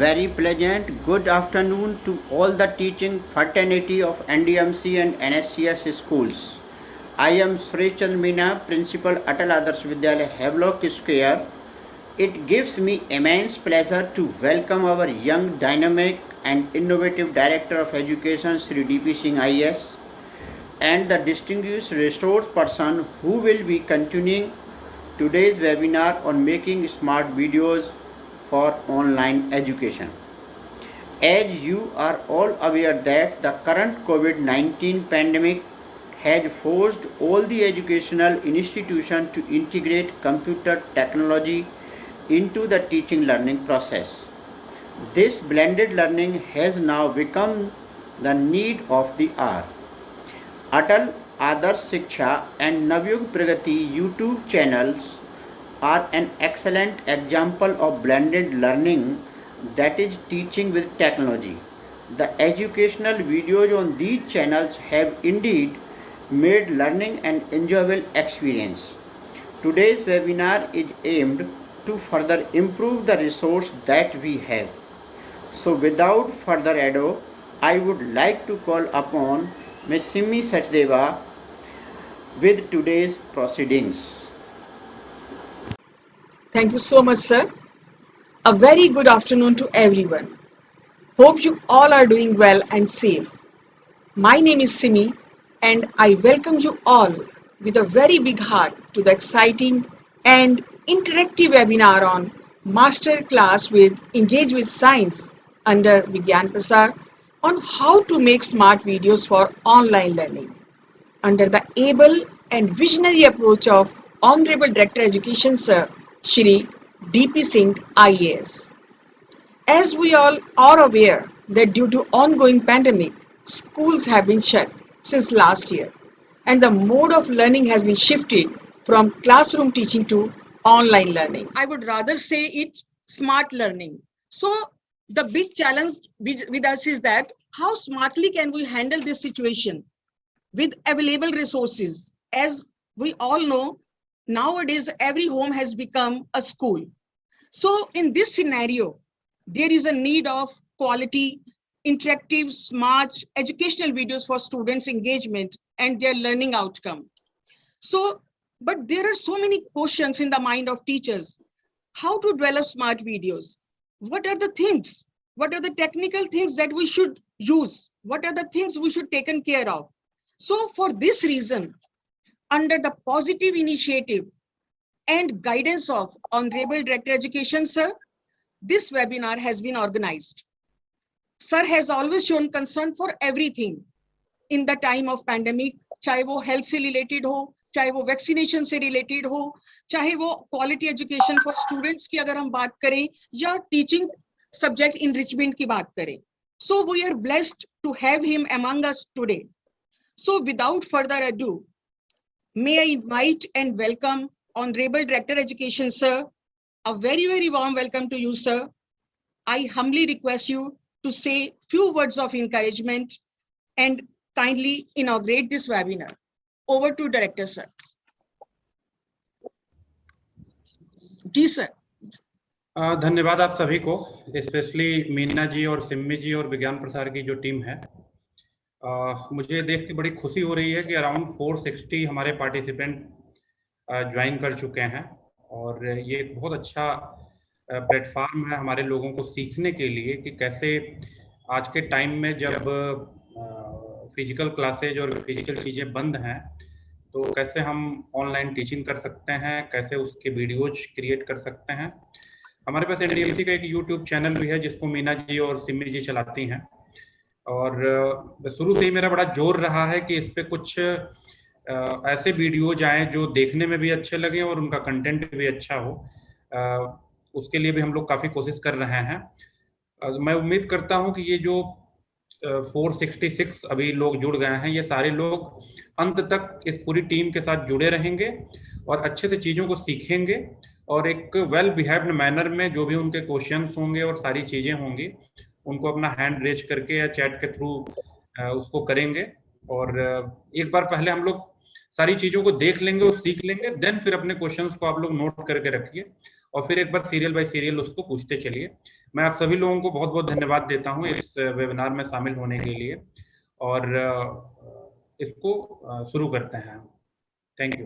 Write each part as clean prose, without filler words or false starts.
very pleasant good afternoon to all the teaching fraternity of NDMC and NSCS schools. I am Suresh Chandra Meena, Principal Atal Adarsh Vidyalaya, Havelock Square. It gives me immense pleasure to welcome our young, dynamic and innovative Director of Education, Sri D.P. Singh IAS, and the distinguished resource person who will be continuing today's webinar on making smart videos for online education. As you are all aware that the current COVID-19 pandemic has forced all the educational institutions to integrate computer technology into the teaching learning process. This blended learning has now become the need of the hour. Atal Adarsh Shiksha and Navyug Pragati YouTube channels are an excellent example of blended learning, that is teaching with technology. The educational videos on these channels have indeed made learning an enjoyable experience. Today's webinar is aimed to further improve the resource that we have. So without further ado, I would like to call upon Ms. Simmi Sachdeva with today's proceedings. Thank you so much, sir. A very good afternoon to everyone. Hope you all are doing well and safe. My name is Simi, and I welcome you all with a very big heart to the exciting and interactive webinar on Master Class with Engage with Science under Vigyan Prasar on how to make smart videos for online learning under the able and visionary approach of Honorable Director Education Sir Shri D.P. Singh IAS. As we all are aware that due to ongoing pandemic, schools have been shut since last year and the mode of learning has been shifted from classroom teaching to online learning. I would rather say it smart learning. So the big challenge with us is that how smartly can we handle this situation with available resources? As we all know, nowadays every home has become a school. So in this scenario, there is a need of quality, interactive, smart educational videos for students' engagement and their learning outcome. So, but there are so many questions in the mind of teachers. How to develop smart videos? What are the things? What are the technical things that we should use? What are the things we should take care of? So for this reason, under the positive initiative and guidance of Honorable Director Education Sir, this webinar has been organized. Sir has always shown concern for everything in the time of pandemic, चाहे वो health से related हो, चाहे वो vaccination से related हो, चाहे वो quality education for students की अगर हम बात करें या teaching subject enrichment की बात करें. So we are blessed to have him among us today. So without further ado, may I invite and welcome Honorable Director Education Sir. A very, very warm welcome to you, sir. I humbly request you to say few words of encouragement and kindly inaugurate this webinar. Over to Director Sir. जी sir. धन्यवाद आप सभी को, specially Meena ji और सिम्मी जी और विज्ञान प्रसार की जो टीम है. मुझे देख के बड़ी खुशी हो रही है कि अराउंड 460 हमारे पार्टिसिपेंट ज्वाइन कर चुके हैं और ये एक बहुत अच्छा प्लेटफॉर्म है हमारे लोगों को सीखने के लिए कि कैसे आज के टाइम में जब फिजिकल क्लासेज और फिजिकल चीज़ें बंद हैं तो कैसे हम ऑनलाइन टीचिंग कर सकते हैं, कैसे उसके वीडियोज क्रिएट कर सकते हैं. हमारे पास एनडीएमसी का एक यूट्यूब चैनल भी है जिसको मीना जी और सिम्मी जी चलाती हैं और शुरू से ही मेरा बड़ा जोर रहा है कि इस पे कुछ ऐसे वीडियोज आएँ जो देखने में भी अच्छे लगें और उनका कंटेंट भी अच्छा हो. उसके लिए भी हम लोग काफ़ी कोशिश कर रहे हैं. मैं उम्मीद करता हूं कि ये जो 466 अभी लोग जुड़ गए हैं, ये सारे लोग अंत तक इस पूरी टीम के साथ जुड़े रहेंगे और अच्छे से चीज़ों को सीखेंगे और एक वेल बिहेव्ड मैनर में जो भी उनके क्वेश्चंस होंगे और सारी चीज़ें होंगी उनको अपना हैंड रेज करके या चैट के थ्रू उसको करेंगे. और एक बार पहले हम लोग सारी चीज़ों को देख लेंगे और सीख लेंगे, देन फिर अपने क्वेश्चंस को आप लोग नोट करके रखिए और फिर एक बार सीरियल बाय सीरियल उसको पूछते चलिए। मैं आप सभी लोगों को बहुत बहुत धन्यवाद देता हूँ इस वेबिनार में शामिल होने के लिए, और इसको शुरू करते हैं। Thank you.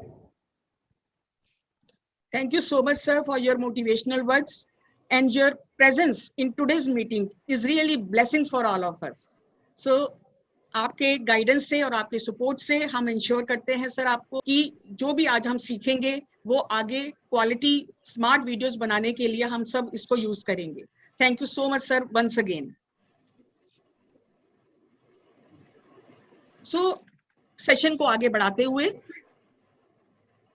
Thank you so much, sir, for your motivational words, and your presence in today's meeting is really blessings for all of us. So, आपके गाइडेंस से और आपके सपोर्ट से हम इंश्योर करते हैं सर आपको कि जो भी आज हम सीखेंगे वो आगे क्वालिटी स्मार्ट वीडियोस बनाने के लिए हम सब इसको यूज करेंगे। Thank you so much sir once again. So session को आगे बढ़ाते हुए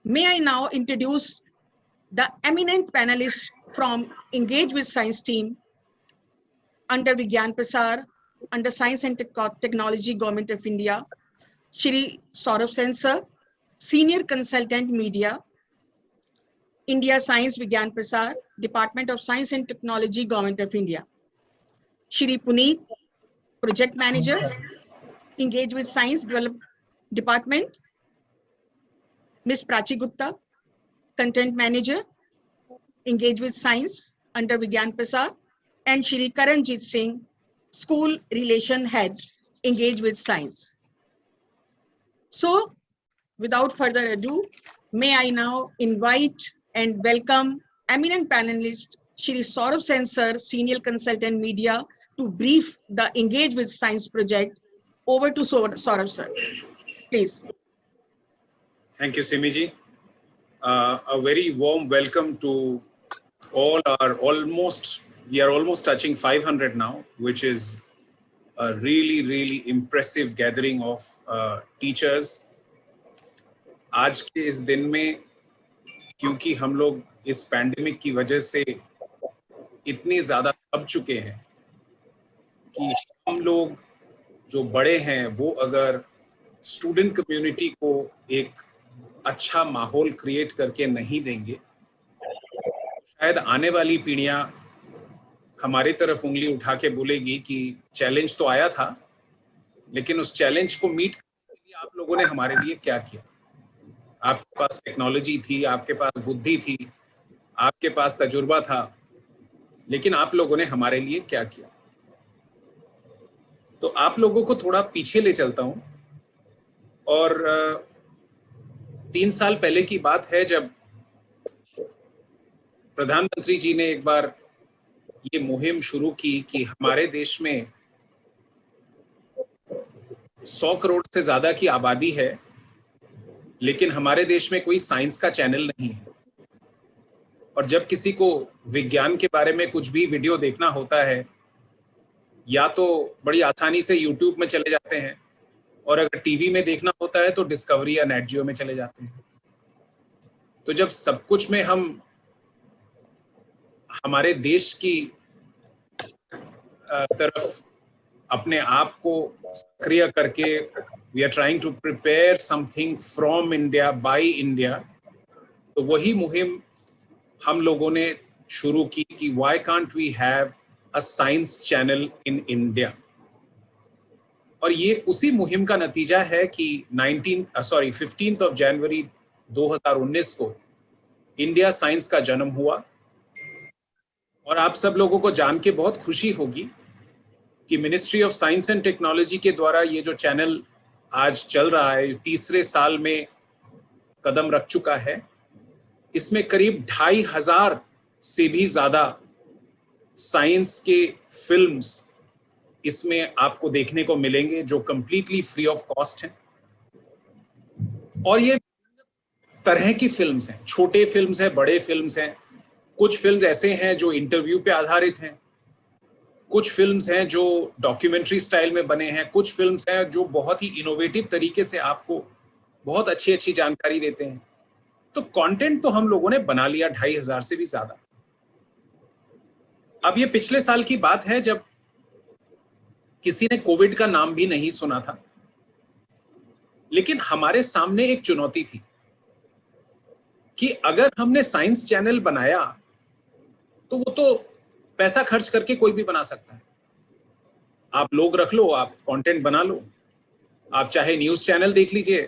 may I now introduce the eminent panelists from Engage with Science team under Vigyan Prasar, under Science and Technology, Government of India, Shri Saurabh Sen sir, Senior Consultant Media, India Science Vigyan Prasar, Department of Science and Technology, Government of India, Shri Puneet, Project Manager, Engage with Science Department, Ms. Prachi Gupta, Content Manager, Engage with Science under Vigyan Prasad, and Shri Karanjit Singh, School Relation Head, Engage with Science. So, without further ado, may I now invite and welcome eminent panelist Shri Saurabh Sen sir, Senior Consultant Media, to brief the Engage with Science project. Over to Saurabh sir, please. Thank you, Simiji. A very warm welcome to all our we are almost touching 500 now, which is a really, really impressive gathering of teachers. आज के इस दिन में क्योंकि हम लोग इस pandemic की वजह से इतने ज़्यादा दब चुके हैं कि हम लोग जो बड़े हैं वो अगर स्टूडेंट कम्युनिटी को एक अच्छा माहौल क्रिएट करके नहीं देंगे, शायद आने वाली पीढ़ियां हमारी तरफ उंगली उठा के बोलेगी कि चैलेंज तो आया था, लेकिन उस चैलेंज को मीट करने के लिए आप लोगों ने हमारे लिए क्या किया। आपके पास टेक्नोलॉजी थी, आपके पास बुद्धि थी, आपके पास तजुर्बा था, लेकिन आप लोगों ने हमारे लिए क्या किया। तो आप लोगों को थोड़ा पीछे ले चलता हूं, और 3 साल पहले की बात है जब प्रधानमंत्री जी ने एक बार ये मुहिम शुरू की कि हमारे देश में 100 करोड़ से ज्यादा की आबादी है, लेकिन हमारे देश में कोई साइंस का चैनल नहीं है। और जब किसी को विज्ञान के बारे में कुछ भी वीडियो देखना होता है, या तो बड़ी आसानी से यूट्यूब में चले जाते हैं, और अगर टीवी में देखना होता है तो डिस्कवरी या नेट जियो में चले जाते हैं। तो जब सब कुछ में हम हमारे देश की तरफ अपने आप को सक्रिय करके we are trying to prepare something from India by India, तो वही मुहिम हम लोगों ने शुरू की कि why can't we have a science channel in India. और ये उसी मुहिम का नतीजा है कि 15 जनवरी 2019 को इंडिया साइंस का जन्म हुआ। और आप सब लोगों को जान के बहुत खुशी होगी कि ministry of science and technology के द्वारा ये जो चैनल आज चल रहा है, 3रे साल में कदम रख चुका है। इसमें करीब 2500 से भी ज्यादा साइंस के फिल्म्स इसमें आपको देखने को मिलेंगे, जो कंप्लीटली फ्री ऑफ कॉस्ट हैं। और ये तरह की फिल्म्स हैं, छोटे फिल्म्स हैं, बड़े फिल्म्स हैं। कुछ फिल्म्स ऐसे हैं जो इंटरव्यू पे आधारित हैं, कुछ फिल्म्स हैं जो डॉक्यूमेंट्री स्टाइल में बने हैं, कुछ फिल्म्स हैं जो बहुत ही इनोवेटिव तरीके से आपको बहुत अच्छी अच्छी जानकारी देते हैं। तो कंटेंट तो हम लोगों ने बना लिया 2500 से भी ज्यादा। अब ये पिछले साल की बात है जब किसी ने कोविड का नाम भी नहीं सुना था, लेकिन हमारे सामने एक चुनौती थी कि अगर हमने साइंस चैनल बनाया तो वो तो पैसा खर्च करके कोई भी बना सकता है। आप लोग रख लो, आप कंटेंट बना लो। आप चाहे न्यूज चैनल देख लीजिए,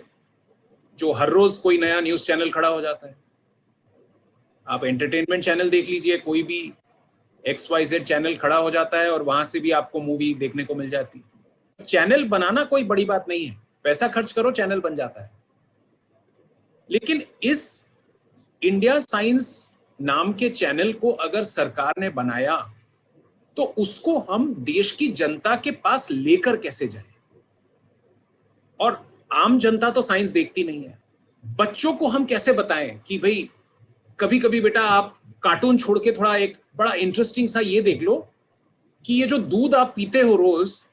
जो हर रोज कोई नया न्यूज चैनल खड़ा हो जाता है। आप एंटरटेनमेंट चैनल देख लीजिए, कोई भी XYZ चैनल खड़ा हो जाता है और वहां से भी आपको मूवी देखने को मिल जाती है। चैनल बनाना कोई बड़ी बात नहीं है, पैसा खर्च करो चैनल बन जाता है। लेकिन इस इंडिया साइंस नाम के चैनल को अगर सरकार ने बनाया तो उसको हम देश की जनता के पास लेकर कैसे जाएं? और आम जनता तो साइंस देखती नहीं है। बच्चों को हम कैसे बताएं कि भाई कभी कभी बेटा आप कार्टून छोड़ के थोड़ा एक बड़ा इंटरेस्टिंग सा ये देख लो कि ये जो दूध आप पीते हो रोज,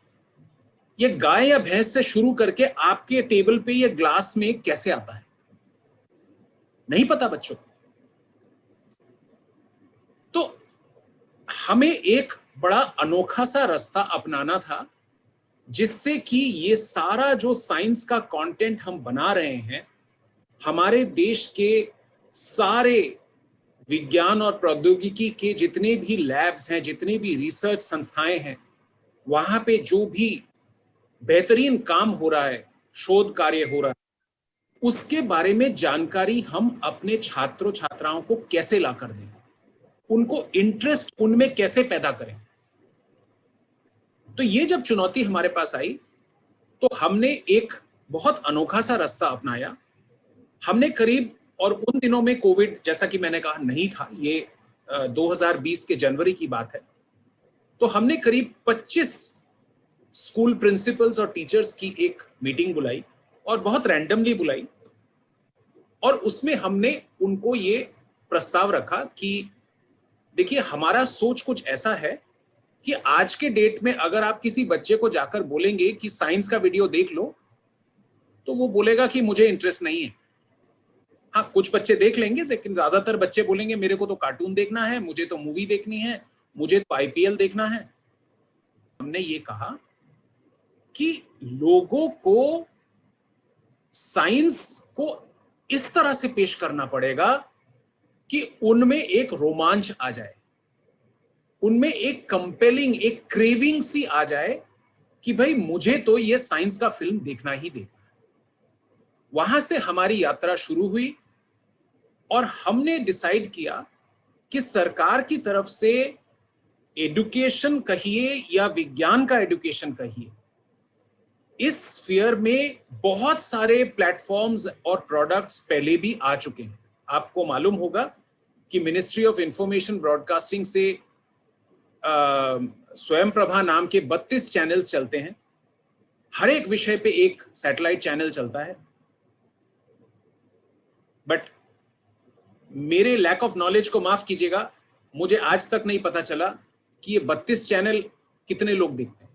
ये गाय या भैंस से शुरू करके आपके टेबल पे ये ग्लास में कैसे आता है, नहीं पता बच्चों को। तो हमें एक बड़ा अनोखा सा रास्ता अपनाना था जिससे कि ये सारा जो साइंस का कंटेंट हम बना रहे हैं, हमारे देश के सारे विज्ञान और प्रौद्योगिकी के जितने भी लैब्स हैं, जितने भी रिसर्च संस्थाएं हैं, वहां पे जो भी बेहतरीन काम हो रहा है, शोध कार्य हो रहा है, उसके बारे में जानकारी हम अपने छात्रों छात्राओं को कैसे ला कर दें, उनको इंटरेस्ट उनमें कैसे पैदा करें। तो ये जब चुनौती हमारे पास आई तो हमने एक बहुत अनोखा सा रास्ता अपनाया। हमने करीब, और उन दिनों में कोविड जैसा कि मैंने कहा नहीं था, ये 2020 के जनवरी की बात है, तो हमने करीब 25 स्कूल प्रिंसिपल्स और टीचर्स की एक मीटिंग बुलाई और बहुत रैंडमली बुलाई, और उसमें हमने उनको ये प्रस्ताव रखा कि देखिए हमारा सोच कुछ ऐसा है कि आज के डेट में अगर आप किसी बच्चे को जाकर बोलेंगे कि साइंस का वीडियो देख लो, तो वो बोलेगा कि मुझे इंटरेस्ट नहीं है। हाँ, कुछ बच्चे देख लेंगे, लेकिन ज्यादातर बच्चे बोलेंगे मेरे को तो कार्टून देखना है, मुझे तो मूवी देखनी है, मुझे तो IPL देखना है। हमने ये कहा कि लोगों को साइंस को इस तरह से पेश करना पड़ेगा कि उनमें एक रोमांच आ जाए, उनमें एक कंपेलिंग, एक क्रेविंग सी आ जाए कि भाई मुझे तो ये साइंस का फिल्म देखना ही देखना है। वहां से हमारी यात्रा शुरू हुई और हमने डिसाइड किया कि सरकार की तरफ से एजुकेशन कहिए या विज्ञान का एजुकेशन कहिए, इस स्फीयर में बहुत सारे प्लेटफॉर्म्स और प्रोडक्ट्स पहले भी आ चुके हैं। आपको मालूम होगा कि मिनिस्ट्री ऑफ इंफॉर्मेशन ब्रॉडकास्टिंग से स्वयं प्रभा नाम के 32 चैनल्स चलते हैं, हर एक विषय पे एक सैटेलाइट चैनल चलता है। बट मेरे लैक ऑफ नॉलेज को माफ कीजिएगा, मुझे आज तक नहीं पता चला कि ये 32 चैनल कितने लोग देखते हैं।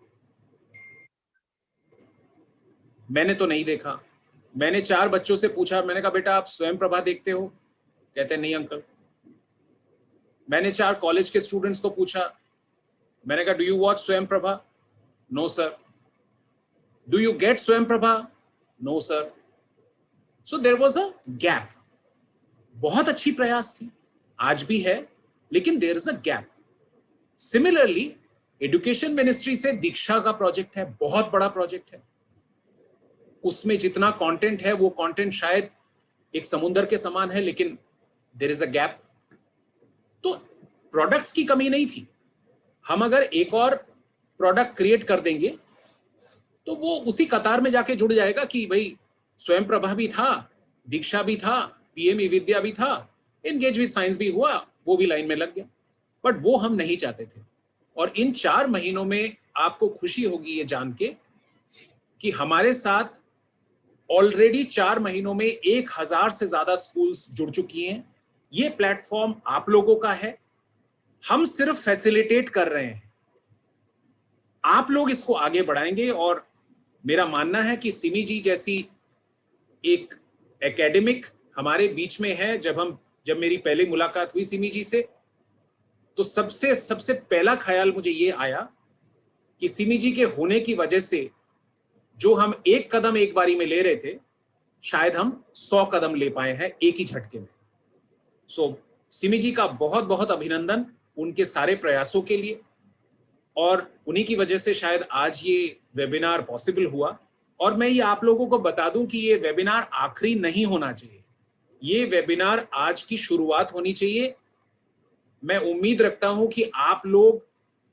मैंने तो नहीं देखा। मैंने 4 बच्चों से पूछा, मैंने कहा बेटा आप स्वयं प्रभा देखते हो? कहते नहीं अंकल। मैंने 4 कॉलेज के स्टूडेंट्स को पूछा, मैंने कहा do you watch Swayam Prabha? No sir. Do you get Swayam Prabha? No sir. So there was a gap. बहुत अच्छी प्रयास थी, आज भी है, लेकिन there is a gap. Similarly education ministry से दीक्षा का प्रोजेक्ट है, बहुत बड़ा प्रोजेक्ट है। उसमें जितना कंटेंट है वो कंटेंट शायद एक समुंदर के समान है, लेकिन देयर इज अ गैप। तो प्रोडक्ट्स की कमी नहीं थी। हम अगर एक और प्रोडक्ट क्रिएट कर देंगे तो वो उसी कतार में जाके जुड़ जाएगा कि भाई स्वयं प्रभा भी था, दीक्षा भी था, PM विद्या भी था, एंगेज विद साइंस भी हुआ, वो भी लाइन में लग गया। बट वो हम नहीं चाहते थे। और इन 4 महीनों में आपको खुशी होगी ये जान के कि हमारे साथ ऑलरेडी 4 महीनों में 1000 से ज्यादा स्कूल्स जुड़ चुकी हैं। ये प्लेटफॉर्म आप लोगों का है, हम सिर्फ फैसिलिटेट कर रहे हैं, आप लोग इसको आगे बढ़ाएंगे। और मेरा मानना है कि सिमी जी जैसी एक एकेडमिक हमारे बीच में है। जब मेरी पहली मुलाकात हुई सिमी जी से, तो सबसे पहला ख्याल मुझे ये आया कि सिमी जी के होने की वजह से जो हम एक कदम एक बारी में ले रहे थे, शायद हम 100 कदम ले पाए हैं एक ही झटके में। सो सिमी जी का बहुत बहुत अभिनंदन उनके सारे प्रयासों के लिए, और उन्हीं की वजह से शायद आज ये वेबिनार पॉसिबल हुआ। और मैं ये आप लोगों को बता दूं कि ये वेबिनार आखिरी नहीं होना चाहिए। ये वेबिनार आज की शुरुआत होनी चाहिए। मैं उम्मीद रखता हूं कि आप लोग,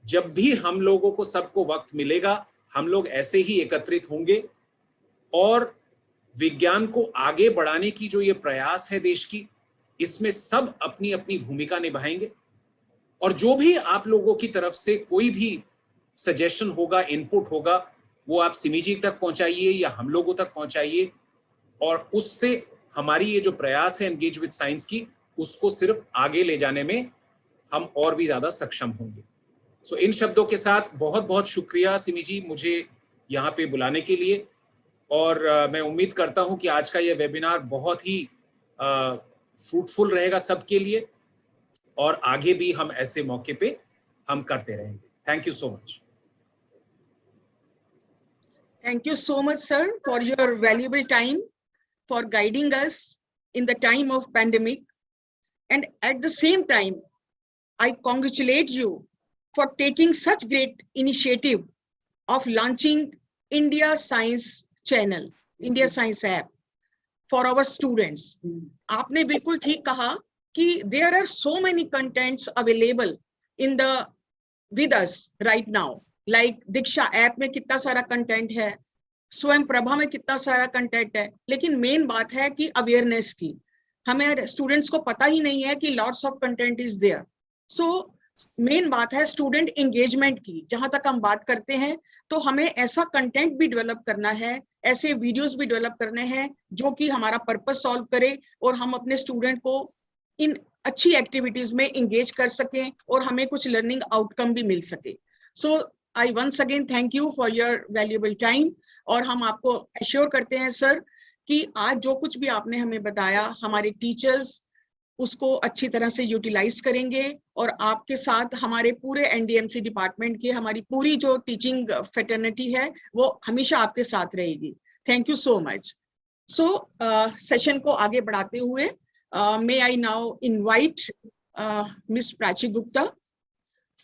जब भी हम लोगों को सबको वक्त मिलेगा, हम लोग ऐसे ही एकत्रित होंगे और विज्ञान को आगे बढ़ाने की जो ये प्रयास है देश की, इसमें सब अपनी अपनी भूमिका निभाएंगे। और जो भी आप लोगों की तरफ से कोई भी सजेशन होगा, इनपुट होगा, वो आप सिमी जी तक पहुंचाइए या हम लोगों तक पहुंचाइए, और उससे हमारी ये जो प्रयास है एंगेज विद साइंस की, उसको सिर्फ आगे ले जाने में हम और भी ज्यादा सक्षम होंगे। सो इन शब्दों के साथ बहुत बहुत शुक्रिया सिमी जी मुझे यहाँ पे बुलाने के लिए, और मैं उम्मीद करता हूँ कि आज का ये वेबिनार बहुत ही फ्रूटफुल रहेगा सबके लिए, और आगे भी हम ऐसे मौके पे हम करते रहेंगे। Thank you so much. Thank you so much, sir, for your valuable time, for guiding us in the time of pandemic. And at the same time, I congratulate you for taking such great initiative of launching India Science Channel, India Science app for our students. आपने बिल्कुल ठीक कहा कि there are so many contents available in the with us right now. Like Diksha app में कितना सारा content है, स्वयं प्रभा में कितना सारा कंटेंट है, लेकिन मेन बात है कि अवेयरनेस की। हमें स्टूडेंट्स को पता ही नहीं है कि lots of content is there. So main बात है स्टूडेंट एंगेजमेंट की। जहां तक हम बात करते हैं तो हमें ऐसा कंटेंट भी डेवलप करना है, ऐसे वीडियोस भी डेवलप करने हैं जो कि हमारा पर्पस सॉल्व करे और हम अपने स्टूडेंट को इन अच्छी एक्टिविटीज में इंगेज कर सकें और हमें कुछ लर्निंग आउटकम भी मिल सके। So I once again thank you for your valuable time. और हम आपको एश्योर करते हैं सर कि आज जो कुछ भी आपने हमें बताया, हमारे टीचर्स उसको अच्छी तरह से यूटिलाइज करेंगे और आपके साथ हमारे पूरे एनडीएमसी डिपार्टमेंट की हमारी पूरी जो टीचिंग फेटर्निटी है वो हमेशा आपके साथ रहेगी। Thank you so much. So session को आगे बढ़ाते हुए may I now invite Ms. Prachi Gupta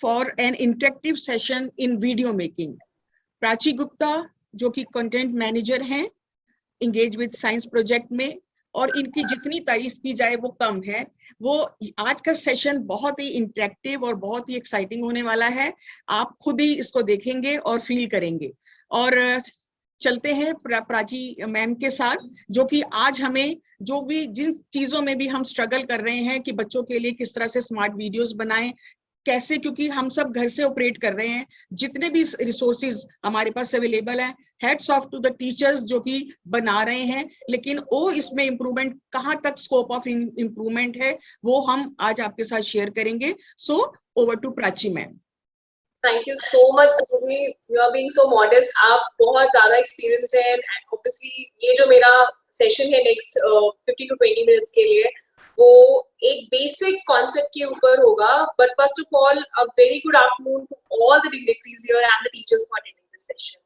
for an interactive session in video making. Prachi Gupta जो कि कंटेंट मैनेजर हैं इंगेज विद साइंस प्रोजेक्ट में, और इनकी जितनी तारीफ की जाए वो कम है। वो आज का सेशन बहुत ही इंटरेक्टिव और बहुत ही एक्साइटिंग होने वाला है। आप खुद ही इसको देखेंगे और फील करेंगे। और चलते हैं प्राची मैम के साथ, जो कि आज हमें जो भी जिन चीजों में भी हम स्ट्रगल कर रहे हैं कि बच्चों के लिए किस तरह से स्मार्ट वीडियोस बनाएं, कैसे, क्योंकि हम सब घर से ऑपरेट कर रहे हैं, जितने भी रिसोर्सेज हमारे पास अवेलेबल हैं, hats off to the teachers जो कि बना रहे हैं, लेकिन वो इसमें इम्प्रूवमेंट कहाँ तक स्कोप ऑफ इम्प्रूवमेंट है वो हम आज आपके साथ शेयर करेंगे। So over to Prachi ma'am. Thank you so much, Surbhi. You are being so modest. आप बहुत ज़्यादा experienced हैं, and obviously ये जो मेरा session है next 50 to 20 minutes के लिए, वो एक basic concept के ऊपर होगा. But first of all, a very good afternoon to all the dignitaries here and the teachers for attending this session.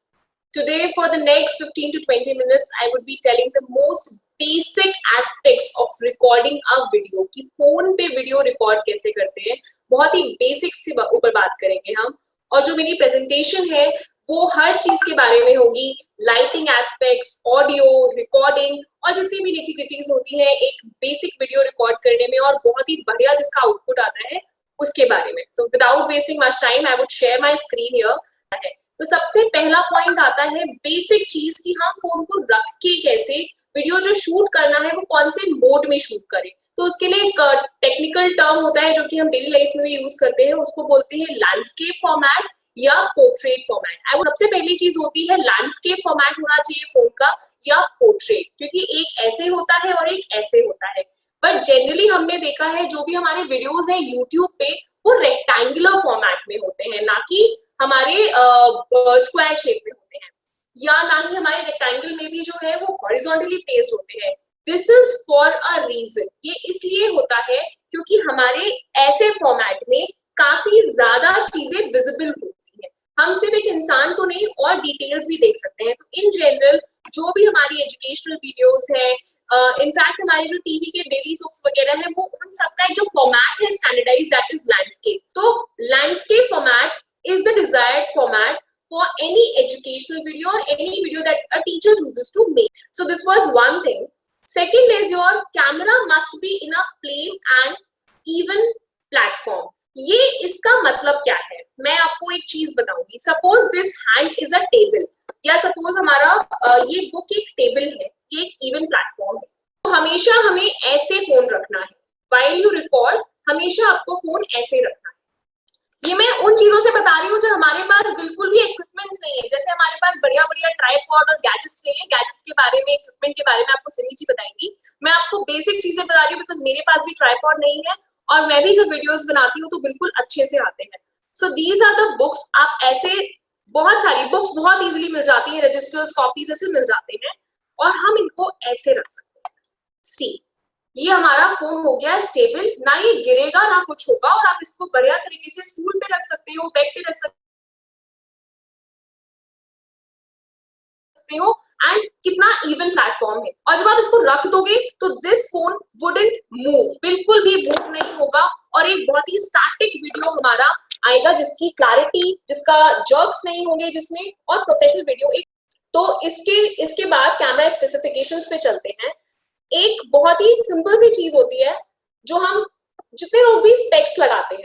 Today, for the next 15 to 20 minutes, I would be telling the most basic aspects of recording a video. कि phone पे video record कैसे करते हैं, बहुत ही basic से ऊपर बात करेंगे हम। और जो मेरी प्रेजेंटेशन है वो हर चीज के बारे में होगी, लाइटिंग एस्पेक्ट्स, ऑडियो रिकॉर्डिंग और जितनी भी निटी-ग्रिटीज होती है एक बेसिक वीडियो रिकॉर्ड करने में और बहुत ही बढ़िया जिसका आउटपुट आता है उसके बारे में। तो without wasting much time I would share my screen here. तो सबसे पहला पॉइंट आता है बेसिक चीज कि हम फोन को रख के कैसे वीडियो जो शूट करना है वो कौन से मोड में शूट करें। तो उसके लिए एक टेक्निकल टर्म होता है जो कि हम डेली लाइफ में भी यूज करते हैं, उसको बोलते हैं लैंडस्केप फॉर्मेट या पोर्ट्रेट फॉर्मेट। सबसे पहली चीज होती है लैंडस्केप फॉर्मेट होना चाहिए फोन का या पोर्ट्रेट, क्योंकि एक ऐसे होता है और एक ऐसे होता है। बट जनरली हमने देखा है जो भी हमारे वीडियोस हैं यूट्यूब पे वो रेक्टेंगुलर फॉर्मेट में होते हैं, ना कि हमारे स्क्वायर शेप में होते हैं, या ना ही हमारे रेक्टेंगल में भी जो है वो हॉरिजॉन्टली प्लेस्ड होते हैं। This is for a reason. ये इसलिए होता है क्योंकि हमारे ऐसे फॉर्मेट में काफी ज्यादा चीजें विजिबल होती है, हम सिर्फ एक इंसान को नहीं और डिटेल्स भी देख सकते हैं। तो इन जनरल जो भी हमारी एजुकेशनल वीडियोस है, इनफैक्ट हमारे जो टीवी के डेली सोप्स वगैरह है, वो उन सबका जो फॉर्मेट है स्टैंडर्डाइज्ड, दैट इज लैंडस्केप। तो landscape format is the desired format for any educational video or any video that a teacher chooses to make. So this was one thing. Second is your camera must be in a plain and even platform. ये इसका मतलब क्या है, मैं आपको एक चीज बताऊंगी. Suppose this hand is a table, या सपोज हमारा ये बुक एक टेबल है, ये एक इवन प्लेटफॉर्म है. तो हमेशा हमें ऐसे फोन रखना है. व्हाइल यू रिकॉर्ड, हमेशा आपको फोन ऐसे रखना है. ये मैं उन चीजों से बता रही हूँ जो हमारे पास बिल्कुल भी इक्विपमेंट्स नहीं है. जैसे हमारे पास बढ़िया बढ़िया ट्राइपॉड और गैजेट्स नहीं है. गैजेट्स के बारे में, इक्विपमेंट के बारे में आपको सिमी जी बताएंगी. मैं आपको बेसिक चीजें बता रही हूँ बिकॉज मेरे पास भी ट्राइपॉड नहीं है और मैं भी जब वीडियोस बनाती हूँ तो बिल्कुल अच्छे से आते हैं. So these are the books. आप ऐसे बहुत सारी बुक्स बहुत इजीली मिल जाती है, रजिस्टर्स, कॉपीज ऐसे मिल जाते हैं और हम इनको ऐसे रख सकते हैं. सी, ये हमारा फोन हो गया स्टेबल, ना ये गिरेगा ना कुछ होगा, और आप इसको बढ़िया तरीके से स्टूल पे रख सकते हो, बेड पे रख सकते हो. एंड कितना इवन प्लेटफॉर्म है. और जब आप इसको रख दोगे तो दिस फोन वुडंट मूव, बिल्कुल भी मूव नहीं होगा, और एक बहुत ही स्टैटिक वीडियो हमारा आएगा जिसकी क्लैरिटी, जिसका जर्क्स नहीं होंगे जिसमें, और प्रोफेशनल वीडियो एक. तो इसके बाद कैमरा स्पेसिफिकेशंस पे चलते हैं. एक बहुत ही सिंपल सी चीज होती है जो हम, जितने लोग भी स्पेक्स लगाते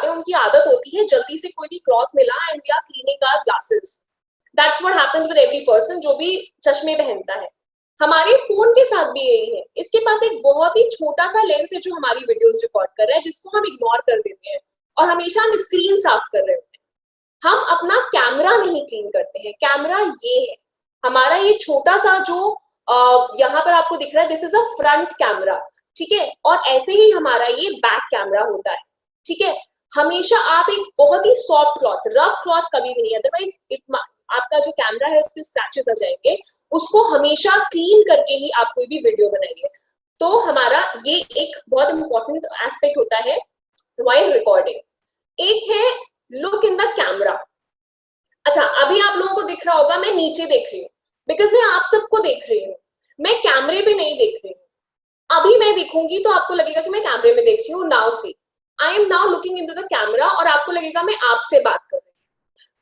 हैं उनकी आदत होती है जल्दी से कोई भी क्लॉथ मिला and we are cleaning our glasses. That's what happens with every person जो भी चश्मे पहनता है. हमारे फोन के साथ भी यही है. इसके पास एक बहुत ही छोटा सा लेंस है जो हमारी वीडियोस रिकॉर्ड कर रहा है, जिसको हम इग्नोर कर देते हैं और हमेशा हम स्क्रीन साफ कर रहे होते हैं. हम अपना कैमरा नहीं क्लीन करते हैं. कैमरा ये है हमारा, ये छोटा सा जो यहाँ पर आपको दिख रहा है, this is a front camera. ठीक है, और ऐसे ही हमारा ये बैक कैमरा होता है. ठीक है, हमेशा आप एक बहुत ही सॉफ्ट क्लॉथ, रफ क्लॉथ कभी भी नहीं, अदरवाइज आपका जो कैमरा है उस पर स्क्रैचेस आ जाएंगे. उसको हमेशा क्लीन करके ही आप कोई भी वीडियो बनाइए. तो हमारा ये एक बहुत इंपॉर्टेंट एस्पेक्ट होता है व्हाइल रिकॉर्डिंग. एक है लुक इन द कैमरा. अच्छा, अभी आप लोगों को दिख रहा होगा मैं नीचे देख रही हूँ बिकॉज मैं आप सबको देख रही हूँ, मैं कैमरे पे नहीं देख रही हूँ. अभी मैं देखूंगी तो आपको लगेगा कि मैं कैमरे में देख रही हूँ. Now see, I am now looking into the camera और आपको लगेगा मैं आपसे बात कर रही हूँ,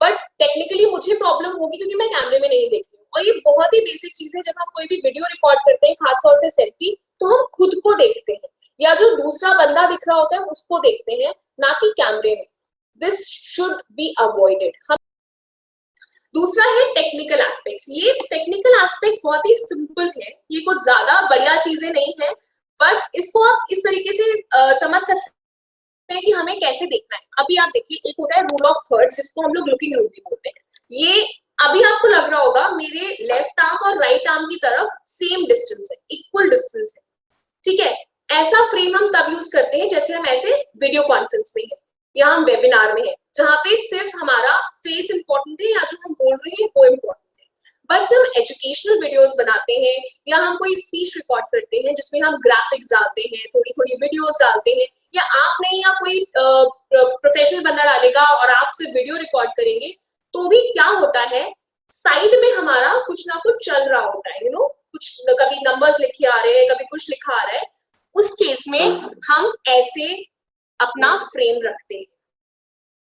बट टेक्निकली मुझे प्रॉब्लम होगी क्योंकि मैं कैमरे में नहीं देख रही हूँ. और ये बहुत ही बेसिक चीज है. जब हम कोई भी वीडियो रिकॉर्ड करते हैं, खासतौर से सेल्फी, तो हम खुद को देखते हैं या जो दूसरा बंदा दिख रहा होता है उसको देखते हैं, ना कि कैमरे में. This should be avoided. दूसरा है टेक्निकल एस्पेक्ट्स. ये टेक्निकल एस्पेक्ट्स बहुत ही सिंपल है, ये कुछ ज्यादा बढ़िया चीजें नहीं है, बट इसको आप इस तरीके से समझ सकते हैं कि हमें कैसे देखना है. अभी आप देखिए, एक होता है रूल ऑफ थर्ड्स जिसको हम लोग लुकिंग रूल भी बोलते हैं. ये अभी आपको लग रहा होगा मेरे लेफ्ट आर्म और राइट आर्म की तरफ सेम डिस्टेंस है, इक्वल डिस्टेंस है. ठीक है, ऐसा फ्रेम हम तब यूज करते हैं जैसे हम ऐसे वीडियो कॉन्फ्रेंस में है या हम वेबिनार में है, जहां पे सिर्फ हमारा फेस इंपॉर्टेंट है या जो हम बोल रहे हैं वो इम्पोर्टेंट है. बट जब एजुकेशनल वीडियोस बनाते हैं या हम कोई स्पीच रिकॉर्ड करते हैं जिसमें हम ग्राफिक्स डालते हैं, थोड़ी थोड़ी वीडियोस डालते हैं, या आप नहीं या कोई प्रोफेशनल बंदा डालेगा और आप सिर्फ वीडियो रिकॉर्ड करेंगे, तो भी क्या होता है, साइड में हमारा कुछ ना कुछ चल रहा होता है. कुछ कभी नंबर्स लिखे आ रहे हैं, कभी कुछ लिखा आ रहा है. उस केस में हम ऐसे अपना फ्रेम रखते हैं.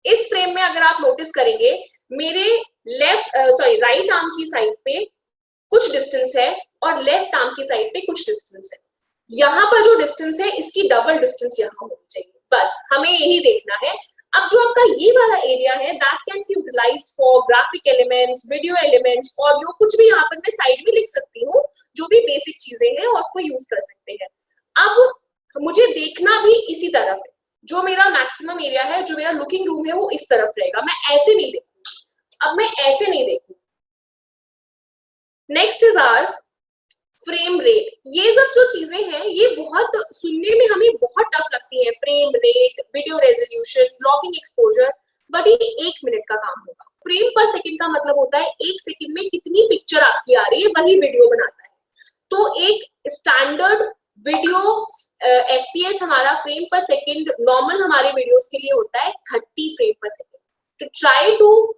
इस फ्रेम में अगर आप नोटिस करेंगे, मेरे राइट आर्म की साइड पे कुछ डिस्टेंस है और लेफ्ट आर्म की साइड पे कुछ डिस्टेंस है. यहाँ पर जो डिस्टेंस है इसकी डबल डिस्टेंस यहाँ होनी चाहिए. बस हमें यही देखना है. अब जो आपका ये वाला एरिया है, that can be utilised for graphic elements, video elements, audio, कुछ भी यहाँ पर मैं साइड में लिख सकती हूँ, जो भी बेसिक चीजें हैं और उसको यूज कर सकते हैं. अब मुझे देखना भी इसी तरफ है. जो मेरा मैक्सिमम एरिया है, जो मेरा लुकिंग रूम है, वो इस तरफ रहेगा. मैं ऐसे नहीं देखूंगी. अब मैं ऐसे नहीं देखूंगी. Next is our frame rate. ये सब जो चीजें हैं ये बहुत सुनने में हमें बहुत टफ लगती है. Frame rate, video resolution, locking exposure, but ये 1 मिनट का काम होगा. फ्रेम पर सेकंड का मतलब होता है 1 सेकंड में कितनी पिक्चर आपकी आ रही है, वही वीडियो बनाता है. तो एक स्टैंडर्ड वीडियो FPS हमारा फ्रेम पर सेकंड नॉर्मल हमारे वीडियोस के लिए होता है 30 फ्रेम पर सेकंड. तो try to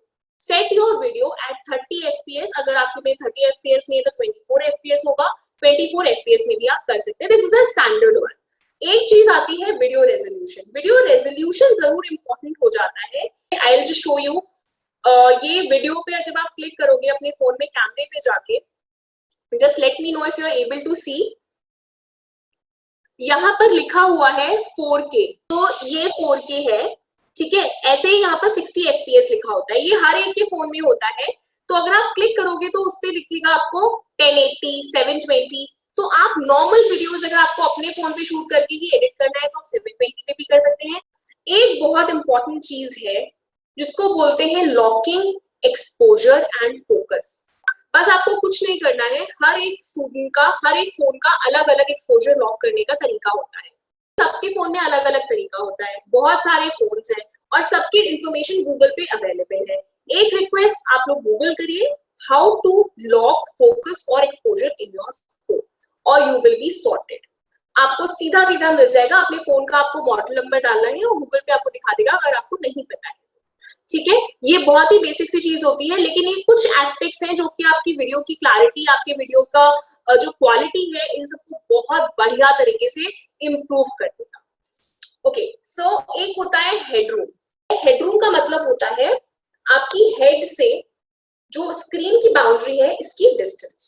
set your video at 30 FPS. अगर आपके में 30 FPS नहीं है तो 24 FPS होगा. 24 FPS में भी आप कर सकते हैं. This is a standard one. एक चीज आती है वीडियो रेजोल्यूशन. वीडियो रेजोल्यूशन जरूर इंपॉर्टेंट हो जाता है. I will just show you. ये वीडियो पे जब आप क्लिक करोगे अपने फोन में कैमरे पे जाके, just let me know if you are able to see. यहाँ पर लिखा हुआ है 4K, तो ये 4K है, ठीक है। ऐसे ही यहाँ पर 60 FPS लिखा होता है, ये हर एक के फोन में होता है। तो अगर आप क्लिक करोगे तो उस पर लिखेगा आपको 1080, 720। तो आप नॉर्मल वीडियोस अगर आपको अपने फोन पे शूट करके ही एडिट करना है तो आप 720 पे भी कर सकते हैं। एक बहुत इंपॉर्टेंट चीज है जिसको बोलते हैं लॉकिंग, एक्सपोजर एंड फोकस। बस आपको कुछ नहीं करना है, हर एक स्टूडेंट का, हर एक फोन का अलग अलग एक्सपोजर लॉक करने का तरीका होता है। सबके फोन में अलग अलग तरीका होता है, बहुत सारे फोन्स हैं और सबकी इंफॉर्मेशन गूगल पे अवेलेबल है। एक रिक्वेस्ट, आप लोग गूगल करिए हाउ टू लॉक, फोकस और एक्सपोजर इन योर फोन और यू विल बी सॉर्टेड। आपको सीधा सीधा मिल जाएगा। अपने फोन का आपको मॉडल नंबर डालना है और गूगल पे आपको दिखा देगा अगर आपको नहीं पता है, ठीक है। ये बहुत ही बेसिक सी चीज होती है, लेकिन ये कुछ एस्पेक्ट्स हैं जो कि आपकी वीडियो की क्लैरिटी, आपके वीडियो का जो क्वालिटी है, इन सबको बहुत बढ़िया तरीके से इम्प्रूव कर देगा। ओके, सो एक होता है हेडरूम। हेडरूम का मतलब होता है आपकी हेड से जो स्क्रीन की बाउंड्री है इसकी डिस्टेंस,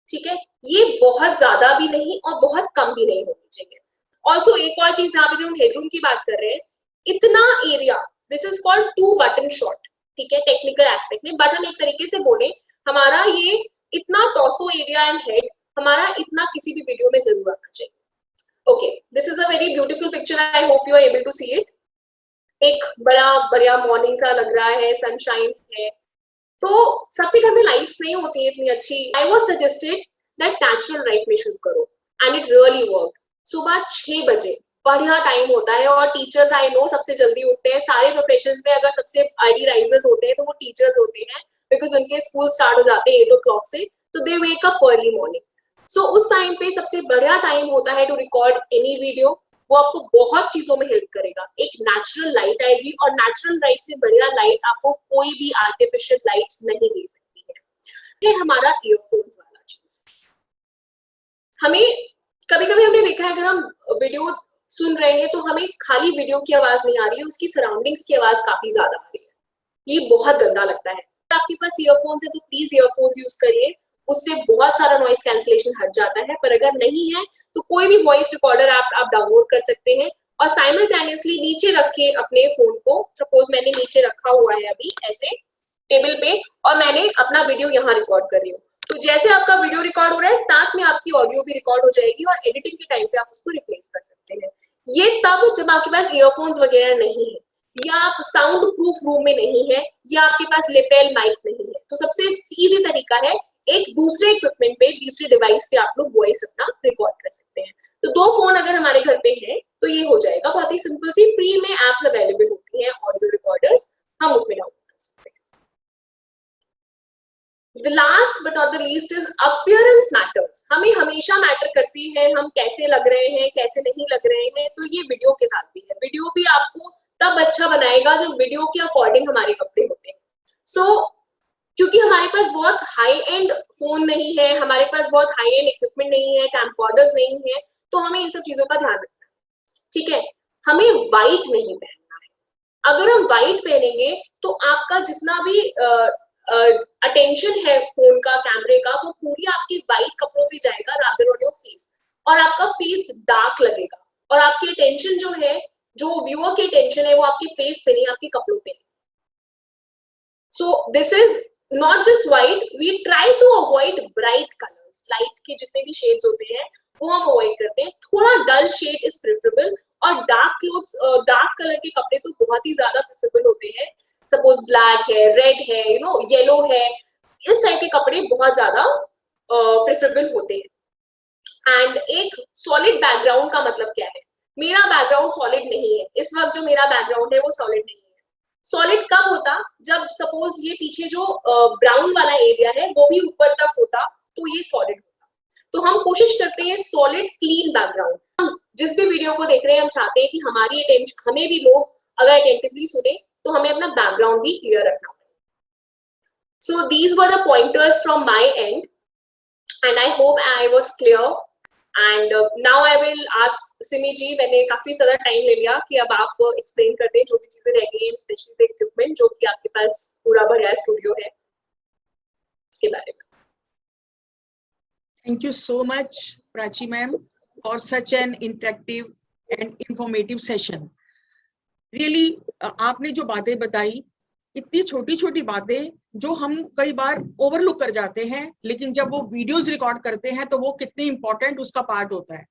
ठीक है। ये बहुत ज्यादा भी नहीं और बहुत कम भी नहीं होनी चाहिए। ऑल्सो एक और चीज यहाँ पे जब हम हेडरूम की बात कर रहे हैं, इतना area, this is called 2 button shot, ठीक है, टेक्निकल एस्पेक्ट में। बट हम एक तरीके से बोले, हमारा ये इतना टॉर्सो एरिया एंड हेड, हमारा इतना किसी भी वीडियो में जरूर आना चाहिए। Okay, this is a very beautiful picture, I hope you are able to see it. एक बड़ा बढ़िया मॉर्निंग सा लग रहा है, सनशाइन है। तो सबके घर में लाइट्स नहीं होती है इतनी अच्छी। I was suggested that natural light में शूट करो एंड इट रियली वर्क। सुबह 6 बजे बढ़िया टाइम होता है और टीचर्स आई नो सबसे जल्दी उठते हैं। सारे प्रोफेशंस में अगर सबसे अर्ली राइजर्स होते हैं तो वो टीचर्स होते हैं, बिकॉज उनके स्कूल स्टार्ट हो जाते हैं 8 o'clock से, तो दे वेक अप अर्ली मॉर्निंग। सो उस टाइम पे सबसे बढ़िया टाइम होता है टू रिकॉर्ड एनी वीडियो। वो आपको बहुत चीजों में हेल्प करेगा। एक नेचुरल लाइट आएगी और नेचुरल लाइट से बढ़िया लाइट आपको कोई भी आर्टिफिशियल लाइट नहीं दे सकती है। ये हमारा ईयरफोन्स वाला चीज। हमें कभी कभी हमने देखा है, अगर हम वीडियो सुन रहे हैं तो हमें खाली वीडियो की आवाज नहीं आ रही है, उसकी सराउंडिंग्स की आवाज काफी ज्यादा आ रही है। ये बहुत गंदा लगता है। अगर आपके पास ईयरफोन्स है तो प्लीज ईयरफोन्स यूज करिए, उससे बहुत सारा नॉइस कैंसिलेशन हट जाता है। पर अगर नहीं है तो कोई भी वॉइस रिकॉर्डर आप डाउनलोड कर सकते हैं और साइमल्टेनियसली नीचे रखे अपने फोन को। सपोज मैंने नीचे रखा हुआ है अभी ऐसे टेबल पे और मैंने अपना वीडियो यहाँ रिकॉर्ड कर रही हूँ, तो जैसे आपका वीडियो रिकॉर्ड हो रहा है साथ में आपकी ऑडियो भी रिकॉर्ड हो जाएगी और एडिटिंग के टाइम पे आप उसको रिप्लेस कर सकते हैं। ये तब जब आपके पास ईयरफोन्स वगैरह नहीं है, या आप साउंड प्रूफ रूम में नहीं है, या आपके पास लेपेल माइक नहीं है। तो सबसे इजी तरीका है एक दूसरे इक्विपमेंट पे, दूसरे डिवाइस पे आप लोग वॉइस अपना रिकॉर्ड कर सकते हैं। तो 2 फोन अगर हमारे घर पे है तो ये हो जाएगा। बहुत ही सिंपल सी फ्री में एप्स अवेलेबल होती हैं ऑडियो रिकॉर्डर्स, हम उसमें डाउनलोड कर सकते हैं। The last but not the least is appearance matters. हमें हमेशा मैटर करती है हम कैसे लग रहे हैं, कैसे नहीं लग रहे हैं। तो ये वीडियो के साथ भी है। वीडियो भी आपको तब अच्छा बनाएगा जब वीडियो के अकॉर्डिंग हमारे कपड़े होते हैं। सो क्योंकि हमारे पास बहुत हाई एंड फोन नहीं है, हमारे पास बहुत हाई एंड इक्विपमेंट नहीं है, कैमकॉर्डर्स नहीं है, तो हमें इन सब चीजों का ध्यान रखना है, ठीक है। हमें व्हाइट नहीं पहनना है। अगर हम व्हाइट पहनेंगे तो आपका जितना भी अटेंशन है फोन का, कैमरे का, वो पूरी आपकी व्हाइट कपड़ों पे जाएगा रादर ऑन योर फेस, और आपका फेस डार्क लगेगा और आपकी अटेंशन जो है, जो व्यूअर की अटेंशन है, वो आपके फेस पे नहीं, आपके कपड़ों पे। So this is not just white, we try to avoid bright colours. Light के जितने भी शेड्स होते हैं वो हम अवॉइड करते हैं। थोड़ा डल शेड इज प्रेफरेबल और डार्क क्लोथ्स, डार्क कलर के कपड़े तो बहुत ही ज्यादा प्रेफरेबल होते हैं। सपोज ब्लैक है, रेड है, येलो है, इस टाइप के कपड़े बहुत ज्यादा प्रेफरेबल होते हैं। एंड एक सॉलिड बैकग्राउंड का मतलब क्या है? मेरा बैकग्राउंड सॉलिड नहीं है इस वक्त, जो मेरा बैकग्राउंड है वो सॉलिड नहीं है। सॉलिड कब होता? जब सपोज ये पीछे जो ब्राउन वाला एरिया है वो भी ऊपर तक होता तो ये सॉलिड होता। तो हम कोशिश करते हैं सॉलिड क्लीन बैकग्राउंड। हम जिस भी वीडियो को देख रहे हैं हम चाहते हैं कि हमारी अटेंशन, हमें भी लोग अगर अटेंटिवली सुने तो हमें अपना बैकग्राउंड भी क्लियर रखना पड़ेगा। So these were the pointers from my end and I hope I was clear. And now I will ask Simi ji, मैंने काफी ज्यादा टाइम ले लिया, कि अब आप एक्सप्लेन कर दें जो भी चीजें रह गई, स्पेशली इक्विपमेंट जो कि आपके पास पूरा बढ़िया स्टूडियो है, उसके बारे में। Thank you so much, Prachi ma'am, for such an interactive and informative session. Really, आपने जो बातें बताई, इतनी छोटी छोटी बातें जो हम कई बार ओवरलुक कर जाते हैं, लेकिन जब वो वीडियोस रिकॉर्ड करते हैं तो वो कितनी इंपॉर्टेंट उसका पार्ट होता है।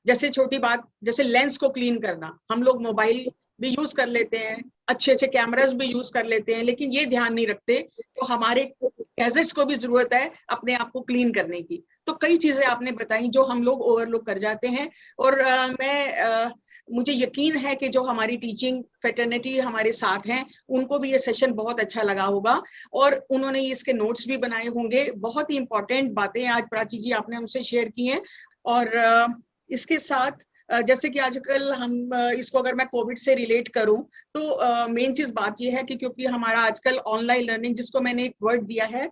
जैसे छोटी बात, जैसे लेंस को क्लीन करना, हम लोग मोबाइल भी यूज कर लेते हैं, अच्छे अच्छे कैमरास भी यूज कर लेते हैं, लेकिन ये ध्यान नहीं रखते तो हमारे गैजेट्स को भी जरूरत है अपने आप को क्लीन करने की। तो कई चीजें आपने बताई जो हम लोग ओवरलुक कर जाते हैं। और मुझे यकीन है कि जो हमारी टीचिंग फैटर्निटी हमारे साथ हैं उनको भी ये सेशन बहुत अच्छा लगा होगा और उन्होंने इसके नोट्स भी बनाए होंगे। बहुत ही इंपॉर्टेंट बातें आज प्राची जी आपने हमसे शेयर की हैं। और इसके साथ जैसे कि आजकल हम इसको अगर मैं कोविड से रिलेट करूं तो मेन चीज बात यह है कि क्योंकि हमारा आजकल ऑनलाइन लर्निंग, जिसको मैंने एक वर्ड दिया है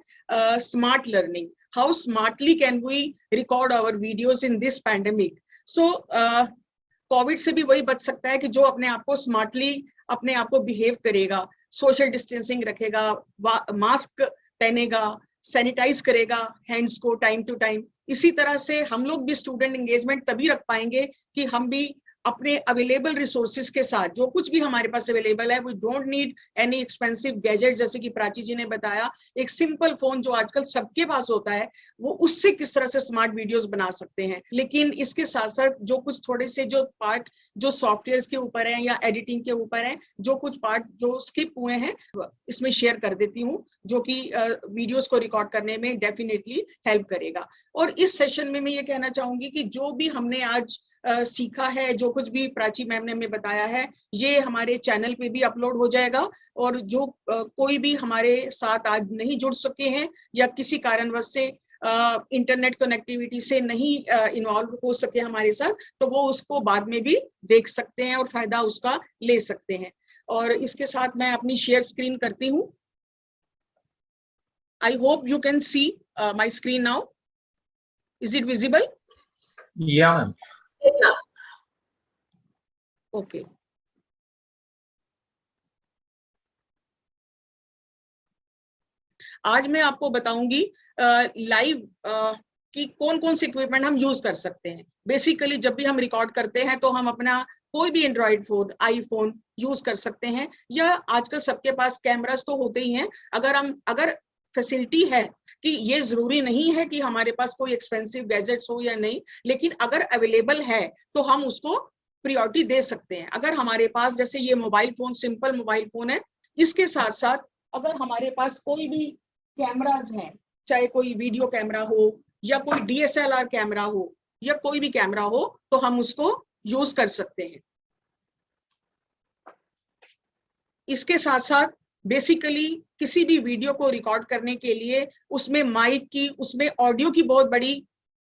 smart learning, how smartly can we record our videos in this pandemic. So Covid से भी वही बच सकता है कि जो अपने आप को स्मार्टली अपने आप को बिहेव करेगा, सोशल डिस्टेंसिंग रखेगा, मास्क पहनेगा, सैनिटाइज करेगा हैंड्स को टाइम टू टाइम। इसी तरह से हम लोग भी स्टूडेंट एंगेजमेंट तभी रख पाएंगे कि हम भी अपने अवेलेबल रिसोर्सेज के साथ, जो कुछ भी हमारे पास अवेलेबल है, we don't need any expensive gadget, जैसे कि प्राची जी ने बताया, एक सिंपल फोन जो आजकल सबके पास होता है, वो उससे किस तरह से स्मार्ट वीडियोस बना सकते हैं। लेकिन इसके साथ साथ जो कुछ थोड़े से जो पार्ट जो सॉफ्टवेयर के ऊपर है या एडिटिंग के ऊपर है, जो कुछ पार्ट जो स्किप हुए हैं इसमें शेयर कर देती हूँ, जो कि वीडियोस को रिकॉर्ड करने में डेफिनेटली हेल्प करेगा। और इस सेशन में मैं ये कहना चाहूंगी कि जो भी हमने आज सीखा है, जो कुछ भी प्राची मैम ने हमें बताया है, ये हमारे चैनल पे भी अपलोड हो जाएगा। और जो कोई भी हमारे साथ आज नहीं जुड़ सके हैं या किसी कारणवश से इंटरनेट कनेक्टिविटी से नहीं इन्वॉल्व हो सके हमारे साथ, तो वो उसको बाद में भी देख सकते हैं और फायदा उसका ले सकते हैं। और इसके साथ मैं अपनी शेयर स्क्रीन करती हूँ। आई hope you can see my screen now. Is it visible? Yeah. Okay. आज मैं आपको बताऊंगी लाइव कि कौन कौन से इक्विपमेंट हम यूज कर सकते हैं। बेसिकली जब भी हम रिकॉर्ड करते हैं तो हम अपना कोई भी एंड्रॉइड फोन, आईफोन यूज कर सकते हैं, या आजकल सबके पास कैमरास तो होते ही हैं। अगर फैसिलिटी है कि ये जरूरी नहीं है कि हमारे पास कोई एक्सपेंसिव गैजेट्स हो या नहीं, लेकिन अगर अवेलेबल है तो हम उसको प्रायोरिटी दे सकते हैं। अगर हमारे पास जैसे ये mobile phone, simple mobile phone है, इसके साथ साथ अगर हमारे पास कोई भी कैमरास हैं, चाहे कोई वीडियो कैमरा हो या कोई DSLR कैमरा हो या कोई भी कैमरा हो, तो हम उसको यूज कर सकते हैं। इसके साथ साथ बेसिकली किसी भी वीडियो को रिकॉर्ड करने के लिए उसमें माइक की, उसमें ऑडियो की बहुत बड़ी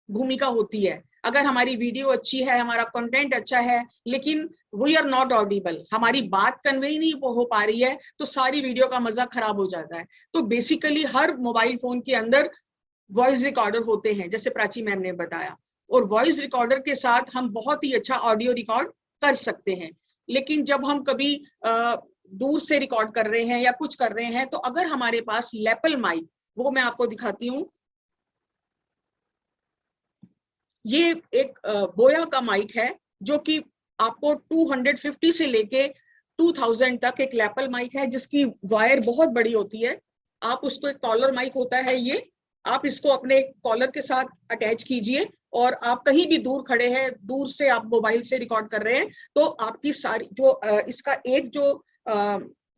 भूमिका होती है। अगर हमारी वीडियो अच्छी है, हमारा कंटेंट अच्छा है, लेकिन वी आर नॉट ऑडिबल, हमारी बात कन्वे नहीं हो पा रही है, तो सारी वीडियो का मजा खराब हो जाता है। तो बेसिकली हर मोबाइल फोन के अंदर वॉइस रिकॉर्डर होते हैं, जैसे प्राची मैम ने बताया, और वॉइस रिकॉर्डर के साथ हम बहुत ही अच्छा ऑडियो रिकॉर्ड कर सकते हैं। लेकिन जब हम कभी दूर से रिकॉर्ड कर रहे हैं या कुछ कर रहे हैं, तो अगर हमारे पास लैपल माइक, वो मैं आपको दिखाती हूँ, ये एक बोया का माइक है जो कि आपको 250 से लेके 2000 तक एक लैपल माइक है, जिसकी वायर बहुत बड़ी होती है। आप उसको, एक कॉलर माइक होता है ये, आप इसको अपने कॉलर के साथ अटैच कीजिए और आप कहीं भी दूर खड़े हैं, दूर से आप मोबाइल से रिकॉर्ड कर रहे हैं, तो आपकी सारी जो इसका एक जो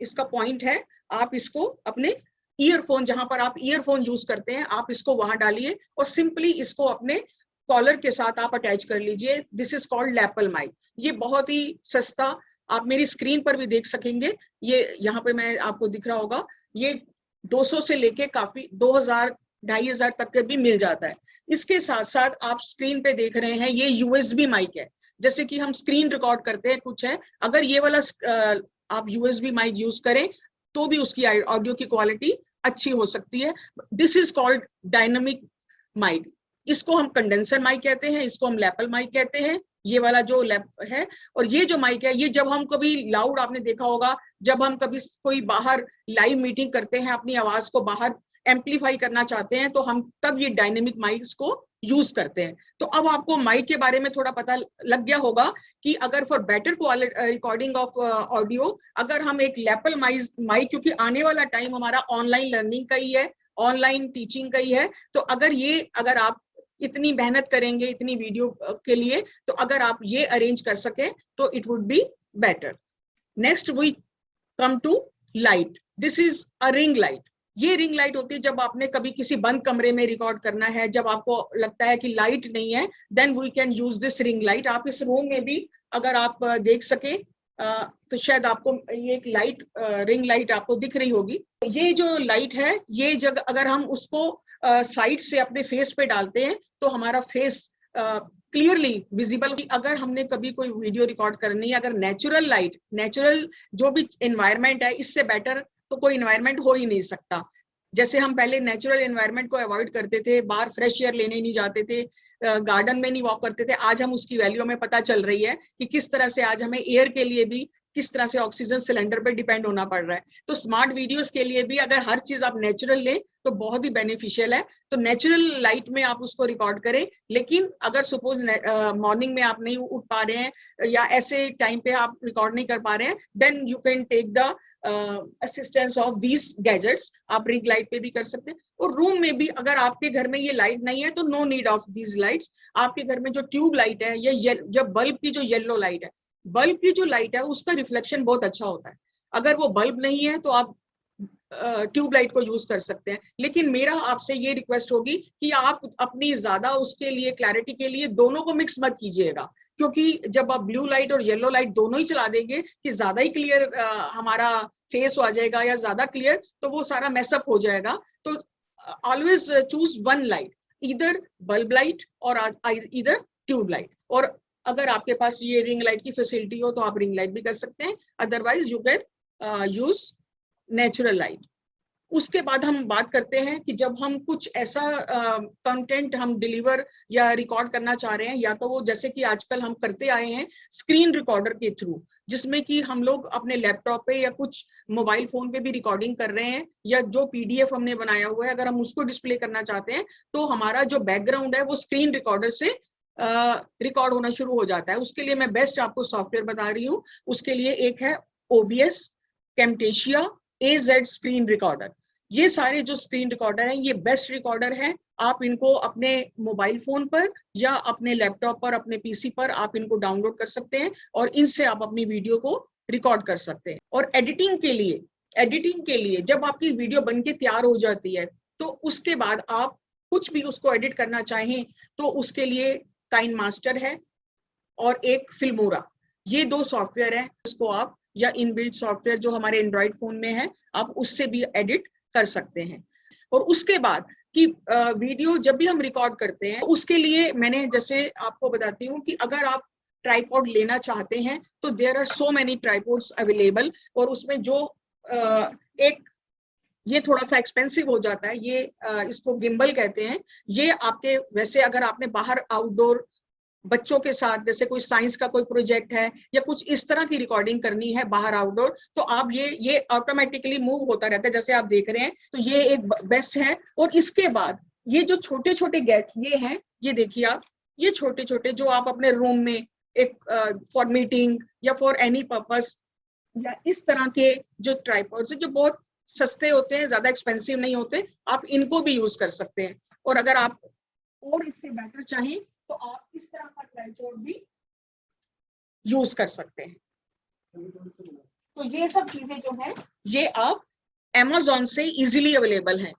इसका पॉइंट है, आप इसको अपने ईयरफोन, जहां पर आप ईयरफोन यूज करते हैं, आप इसको वहां डालिए और सिंपली इसको अपने कॉलर के साथ आप अटैच कर लीजिए। This is called lapel mic. ये बहुत ही सस्ता, आप मेरी स्क्रीन पर भी देख सकेंगे, ये यहाँ पे मैं आपको दिख रहा होगा, ये 200 से लेके काफी 2000 2500 तक के भी मिल जाता है। इसके साथ साथ आप स्क्रीन पे देख रहे हैं, ये USB माइक है। जैसे कि हम स्क्रीन रिकॉर्ड करते हैं कुछ है, अगर ये वाला आप USB माइक यूज करें तो भी उसकी ऑडियो की क्वालिटी अच्छी हो सकती है। This is called dynamic mic. इसको हम कंडेंसर माइक कहते हैं, इसको हम लैपल माइक कहते हैं, ये वाला जो लैप है। और ये जो माइक है, ये जब हम कभी लाउड, आपने देखा होगा, जब हम कभी कोई बाहर लाइव मीटिंग करते हैं, अपनी आवाज को बाहर एम्पलीफाई करना चाहते हैं तो हम तब ये डायनेमिक माइक्स को यूज करते हैं। तो अब आपको माइक के बारे में थोड़ा पता लग गया होगा कि अगर for better quality recording of audio, अगर हम एक लैपल माइक, क्योंकि आने वाला टाइम हमारा ऑनलाइन लर्निंग का ही है, ऑनलाइन टीचिंग का ही है, तो अगर आप इतनी मेहनत करेंगे इतनी वीडियो के लिए, तो अगर आप ये अरेंज कर सके तो it would be better. Next we come to light. This is a ring light. ये रिंग लाइट होती है जब आपने कभी किसी बंद कमरे में रिकॉर्ड करना है, जब आपको लगता है कि लाइट नहीं है, then we can use this ring light. आप इस रूम में भी अगर आप देख सके तो शायद आपको ये एक लाइट, रिंग लाइट आपको दिख रही होगी। ये जो लाइट है, ये जगह अगर हम उसको साइड से अपने फेस पे डालते हैं तो हमारा फेस क्लियरली विजिबल। अगर हमने कभी कोई वीडियो रिकॉर्ड करनी है, अगर नेचुरल लाइट, नेचुरल जो भी एनवायरनमेंट है, इससे बेटर तो कोई एनवायरनमेंट हो ही नहीं सकता। जैसे हम पहले नेचुरल एनवायरनमेंट को अवॉइड करते थे, बाहर फ्रेश एयर लेने नहीं जाते थे, गार्डन में नहीं वॉक करते थे, आज हम उसकी वैल्यू हमें पता चल रही है कि किस तरह से आज हमें एयर के लिए भी किस तरह से ऑक्सीजन सिलेंडर पे डिपेंड होना पड़ रहा है। तो स्मार्ट वीडियोस के लिए भी अगर हर चीज आप नेचुरल लें तो बहुत ही बेनिफिशियल है। तो नेचुरल लाइट में आप उसको रिकॉर्ड करें। लेकिन अगर सपोज मॉर्निंग में आप नहीं उठ पा रहे हैं या ऐसे टाइम पे आप रिकॉर्ड नहीं कर पा रहे हैं, then you can take the assistance of these gadgets. आप रिंग लाइट पे भी कर सकते हैं। और रूम में भी अगर आपके घर में ये लाइट नहीं है तो no need of these lights. आपके घर में जो ट्यूब लाइट है या जब बल्ब की जो येलो लाइट है, बल्ब की जो लाइट है उसका रिफ्लेक्शन बहुत अच्छा होता है। अगर वो बल्ब नहीं है तो आप ट्यूब लाइट को यूज कर सकते हैं। लेकिन मेरा आपसे ये रिक्वेस्ट होगी कि आप अपनी ज्यादा उसके लिए क्लैरिटी के लिए दोनों को मिक्स मत कीजिएगा, क्योंकि जब आप ब्लू लाइट और येलो लाइट दोनों ही चला देंगे कि ज्यादा ही क्लियर हमारा फेस आ जाएगा या ज्यादा क्लियर, तो वो सारा मैसअप हो जाएगा। तो ऑलवेज चूज वन लाइट, इधर बल्ब लाइट और इधर ट्यूब लाइट। और अगर आपके पास ये रिंग लाइट की फैसिलिटी हो तो आप रिंग लाइट भी कर सकते हैं, otherwise you can use natural light. उसके बाद हम बात करते हैं कि जब हम कुछ ऐसा कंटेंट हम डिलीवर या रिकॉर्ड करना चाह रहे हैं, या तो वो जैसे कि आजकल हम करते आए हैं स्क्रीन रिकॉर्डर के थ्रू, जिसमें कि हम लोग अपने लैपटॉप पे या कुछ मोबाइल फोन पे भी रिकॉर्डिंग कर रहे हैं, या जो पीडीएफ हमने बनाया हुआ है अगर हम उसको डिस्प्ले करना चाहते हैं तो हमारा जो बैकग्राउंड है वो स्क्रीन रिकॉर्डर से रिकॉर्ड होना शुरू हो जाता है। उसके लिए मैं बेस्ट आपको सॉफ्टवेयर बता रही हूँ। उसके लिए एक है OBS, Camtasia, AZ screen recorder. ये सारे जो स्क्रीन रिकॉर्डर हैं ये बेस्ट रिकॉर्डर हैं। आप इनको अपने मोबाइल फोन पर या अपने लैपटॉप पर, अपने पीसी पर आप इनको डाउनलोड कर सकते हैं और इनसे आप अपनी वीडियो को रिकॉर्ड कर सकते हैं। और एडिटिंग के लिए जब आपकी वीडियो बनके तैयार हो जाती है तो उसके बाद आप कुछ भी उसको एडिट करना चाहें तो उसके लिए काइन मास्टर है और एक फिल्मोरा, ये दो सॉफ्टवेयर है। इसको आप या इनबिल्ट सॉफ्टवेयर जो हमारे एंड्रॉइड फोन में है आप उससे भी एडिट कर सकते हैं। और उसके बाद कि वीडियो जब भी हम रिकॉर्ड करते हैं उसके लिए मैंने जैसे आपको बताती हूँ कि अगर आप ट्राइपॉड लेना चाहते हैं तो there are so many tripods available. और उसमें जो एक ये थोड़ा सा एक्सपेंसिव हो जाता है, ये इसको गिम्बल कहते हैं। ये आपके वैसे अगर आपने बाहर आउटडोर बच्चों के साथ जैसे कोई साइंस का कोई प्रोजेक्ट है या कुछ इस तरह की रिकॉर्डिंग करनी है बाहर आउटडोर, तो आप ये ऑटोमेटिकली मूव होता रहता है जैसे आप देख रहे हैं। तो ये एक बेस्ट है। और इसके बाद ये जो छोटे छोटे गैजेट ये हैं, ये देखिए आप, ये छोटे छोटे जो आप अपने रूम में एक फॉर मीटिंग या फॉर एनी पर्पस या इस तरह के जो ट्राइपॉड्स है जो बहुत सस्ते होते हैं, ज्यादा एक्सपेंसिव नहीं होते, आप इनको भी यूज कर सकते हैं। और अगर आप और इससे बेटर चाहें तो आप इस तरह का ट्राइपॉड भी यूज कर सकते हैं। तो ये सब चीजें जो है ये आप Amazon से इजीली अवेलेबल हैं।